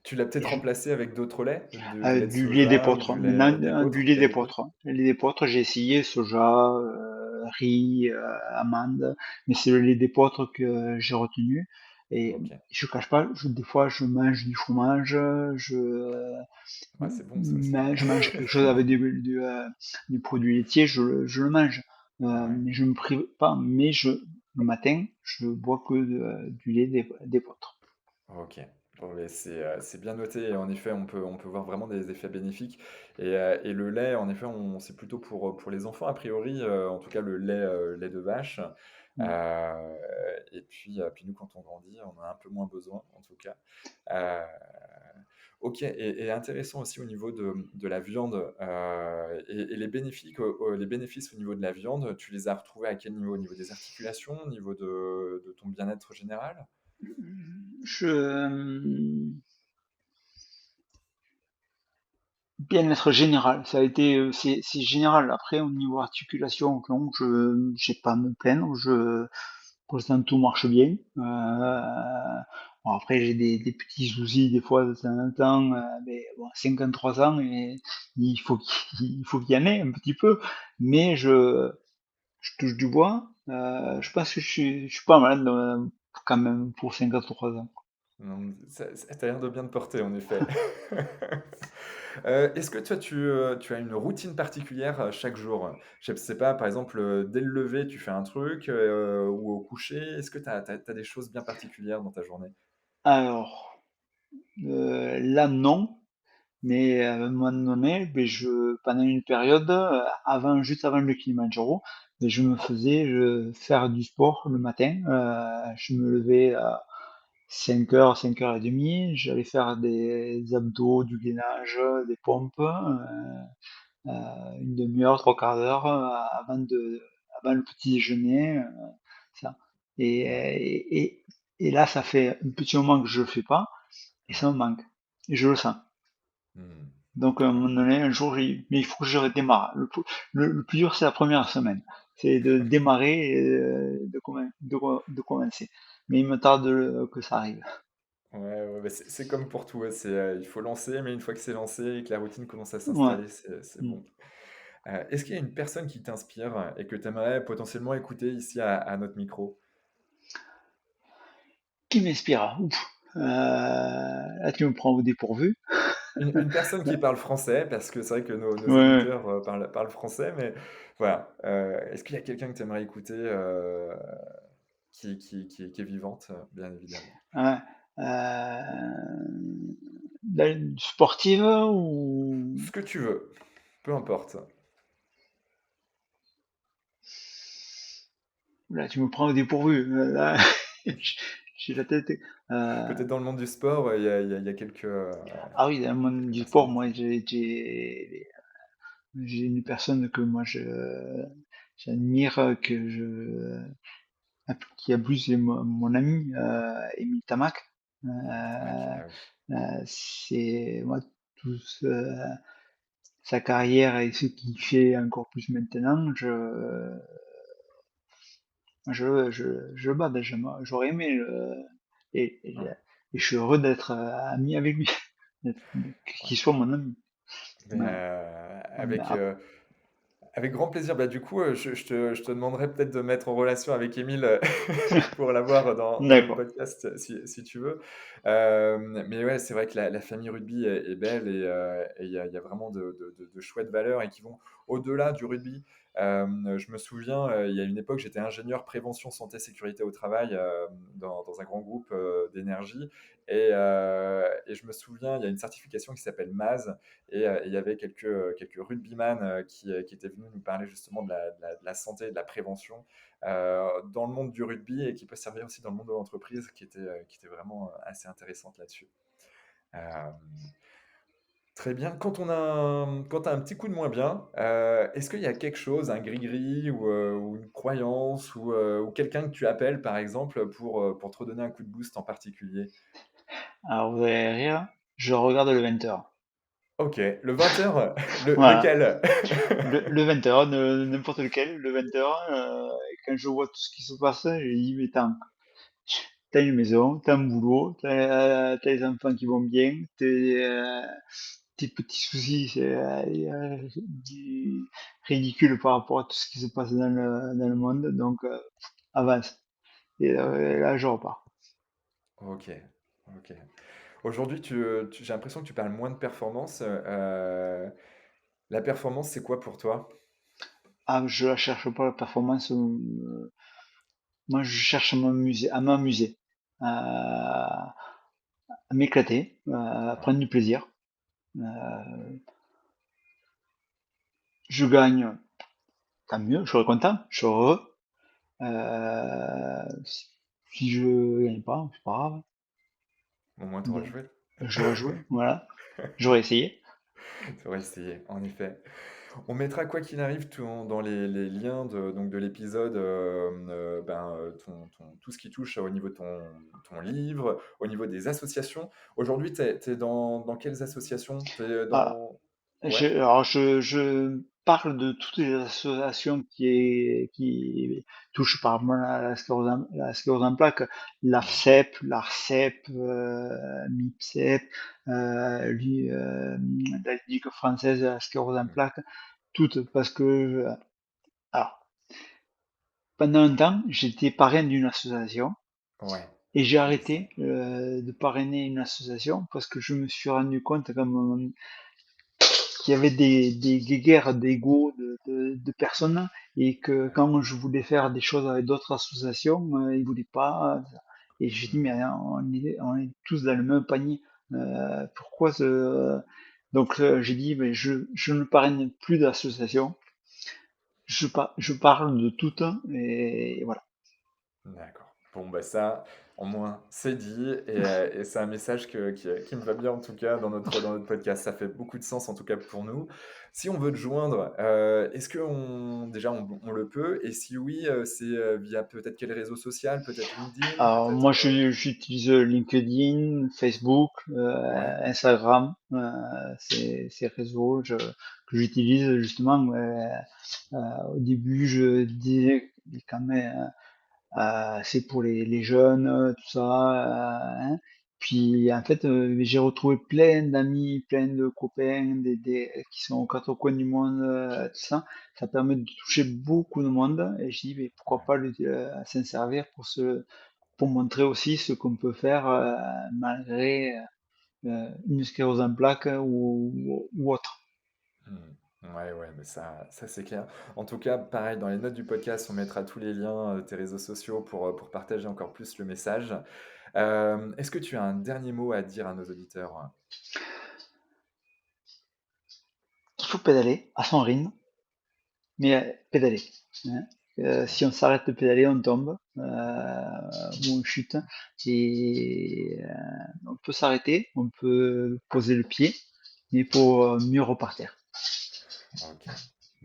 Tu l'as peut-être je- remplacé avec d'autres laits? Du lait de du lait soja ou d'épeautre. du Maintenant, lait du d'épeautre? lait Lait d'épeautre? d'épeautre. Le lait d'épeautre, j'ai essayé soja, riz, amande, mais c'est le lait d'épeautre que j'ai retenu. Et OK. je cache pas, des fois, je mange du fromage, Ouais, c'est bon ça aussi. je mange quelque chose avec des produits laitiers, je le mange. Ouais. Mais je me prive pas, le matin, je bois que du lait d'épeautre. OK. Bon, mais c'est bien noté et en effet, on peut voir vraiment des effets bénéfiques et le lait, en effet, c'est plutôt pour les enfants a priori, en tout cas le lait de vache, Mm. et puis nous, quand on grandit, on en a un peu moins besoin, en tout cas. Heu, OK et intéressant aussi au niveau de la viande, et les bénéfices au niveau de la viande, tu les as retrouvés à quel niveau? Au niveau des articulations? Au niveau de ton bien-être général? Je, Bien-être général, ça a été, c'est général. Après, au niveau articulation, non, j'ai pas à me plaindre. Pour l'instant, tout marche bien. Bon, après, j'ai des petits soucis des fois de temps en temps, mais bon, 53 ans et il faut qu'il y en ait un petit peu. Mais je touche du bois. Ouais. Je pense que je suis pas mal quand même pour 53 ans. Non, ça tu l'air de bien te porter en effet. Est-ce que toi tu as une routine particulière, chaque jour? Je sais pas, par exemple, dès le lever, tu fais un truc, ou au coucher? Est-ce que tu as des choses bien particulières dans ta journée? Alors, là, non. Mais à un moment donné, ben pendant une période, juste avant le Kilimandjaro, ben je me Ouais, faisais faire du sport le matin. Je me levais à 5 heures, 5h30. J'allais faire des abdos, du gainage, des pompes, une demi-heure, trois quarts d'heure avant le petit déjeuner, ça. Et, ouais. et là, ça fait un petit moment que je le fais pas et ça me Mmh. manque. Et je le sens. Mmh. Donc à un Ouais. moment donné, un jour, mais il faut que je redémarre. Le plus dur, c'est la première semaine. C'est de démarrer et de commencer. Mais il me tarde que ça arrive. Ouais, ouais, bah, c'est comme pour tout, ouais, il faut lancer, mais une fois que c'est lancé et que la routine commence à Ouais. s'installer, c'est Mm. bon. Est-ce qu'il y a une personne qui t'inspire et que tu aimerais potentiellement écouter ici à notre micro? Qui m'inspire? Ouf. Là, tu me prends au dépourvu. Une personne qui parle français, parce que c'est vrai que nos Ouais. auditeurs, parlent français, mais voilà, est-ce qu'il y a quelqu'un que tu aimerais écouter, qui est vivante, bien évidemment? Ouais. Sportive ou Ce que tu veux, peu importe. là tu me prends au dépourvu. Là, j'ai la tête. Euh, Peut-être dans le monde du sport, il y a quelques, ah oui, dans le monde du sport, moi personnalités. j'ai une personne que moi j'admire, qui a plus c'est mon ami, Émile Tamac. OK, Euh, ah oui. c'est moi tout sa carrière et ce qu'il fait encore plus maintenant, je le bats déjà. Moi, j'aurais aimé et Ouais. je suis heureux d'être ami avec lui, Ouais. qu'il soit mon ami. Mais, Voilà. Mais avec, avec grand plaisir. Bah, du coup, je te demanderai peut-être de mettre en relation avec Émile, pour l'avoir dans le d'accord. podcast si tu veux. Mais ouais, c'est vrai que la famille rugby est belle et il y a vraiment de chouettes valeurs et qui vont au-delà du rugby. Je me souviens, il y a une époque, j'étais ingénieur prévention santé sécurité au travail, dans un grand groupe, d'énergie et je me souviens, il y a une certification qui s'appelle MAS et il y avait quelques rugbyman, qui étaient venus nous parler justement de la santé et de la prévention, dans le monde du rugby et qui peut servir aussi dans le monde de l'entreprise qui était vraiment, assez intéressante là-dessus. Hem Très bien. Quand tu as un petit coup de moins bien, est-ce qu'il y a quelque chose, un gris-gris ou une croyance ou quelqu'un que tu appelles, par exemple, pour te redonner un coup de boost en particulier? Alors vous allez rire, je regarde le 20h. OK, le 20h, Voilà, lequel? le 20h, n'importe lequel, le 20h, quand je vois tout ce qui se passe, je dis, mais t'as une maison, t'as un boulot, t'as les enfants qui vont bien, tes petits soucis, c'est ridicule par rapport à tout ce qui se passe dans le monde, donc avance. Et là, je repars. OK, OK. Aujourd'hui, j'ai l'impression que tu parles moins de performance. La performance, c'est quoi pour toi? Ah, je la cherche pas la performance. Moi, je cherche à m'amuser, à m'éclater, à Ouais, prendre du plaisir. Euh, je gagne, tant mieux, je serai content, je serai heureux. Si je gagne pas, c'est pas grave. au moins tu auras Bon, joué. j'aurais joué, voilà. J'aurais essayé. Tu aurais essayé, en effet. On mettra quoi qu'il arrive dans les liens de l'épisode, tout ce qui touche au niveau de ton livre, au niveau des associations. Aujourd'hui, tu es dans quelles associations? Tu es Ah, dans... Ouais? alors je parle de toutes les associations qui touchent par exemple à la sclérose en plaques, Ouais. l'ARCEP, l'ARCEP, MIPSEP, la Ligue française de la sclérose en Mm. plaques, toutes, parce que alors, pendant un temps, j'étais parrain d'une association Ouais. et j'ai J'ai vu ça. arrêté de parrainer une association parce que je me suis rendu compte comme qu'il y avait des guéguerres d'ego de personnes et que Ouais. quand je voulais faire des choses avec d'autres associations, ils voulaient pas. Et j'ai dit, mais Mm. on est tous dans le même panier. Pourquoi ce... Donc j'ai dit, mais je ne parraine plus d'associations. Je parle de toutes et voilà. D'accord. Bon, bah ça, au moins, c'est dit et c'est un message qui me va bien en tout cas dans notre podcast. Ça fait beaucoup de sens en tout cas pour nous. Si on veut te joindre, est-ce qu'on déjà on le peut? Et si oui, c'est via peut-être quel réseau social? Peut-être LinkedIn? Alors Peut-être... moi j'utilise LinkedIn, Facebook, Ouais, Instagram, ces réseaux que j'utilise justement. Au début, je disais quand même, c'est pour les jeunes, tout ça. Hein. Puis en fait, j'ai retrouvé plein d'amis, plein de copains, qui sont aux quatre coins du monde, tout ça. Ça permet de toucher beaucoup de monde. Et je dis, mais pourquoi ouais. pas s'en servir pour montrer aussi ce qu'on peut faire malgré une sclérose en plaques ou autre. Ouais, ouais, mais ça c'est clair. En tout cas, pareil, dans les notes du podcast, on mettra tous les liens, tes réseaux sociaux pour partager encore plus le message. Est-ce que tu as un dernier mot à dire à nos auditeurs? Il faut pédaler à son rythme, mais pédaler. Hein. Si on s'arrête de pédaler, on tombe ou on chute. Et on peut s'arrêter, on peut poser le pied, mais pour mieux repartir. OK.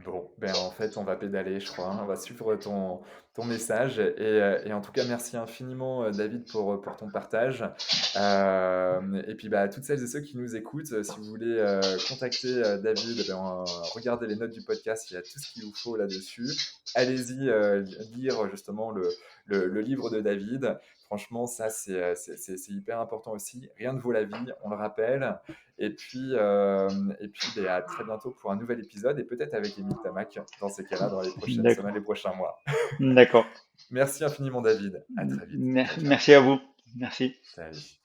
Bon, ben, en fait, on va pédaler, je crois, hein. On va suivre ton message et en tout cas, merci infiniment, David, pour ton partage. Et puis, bah, à toutes celles et ceux qui nous écoutent, si vous voulez, contacter, David, eh ben, regardez les notes du podcast, il y a tout ce qu'il vous faut là-dessus. Allez-y, lire justement le livre de David. Franchement, ça, c'est hyper important aussi. Rien ne vaut la vie, on le rappelle. Et puis, ben, à très bientôt pour un nouvel épisode et peut-être avec Émile Tamac dans ces cas-là, dans les prochaines semaines, les D'accord. prochains mois. D'accord. Merci infiniment, David. À très vite. Ciao, ciao. Merci à vous. Merci. Salut.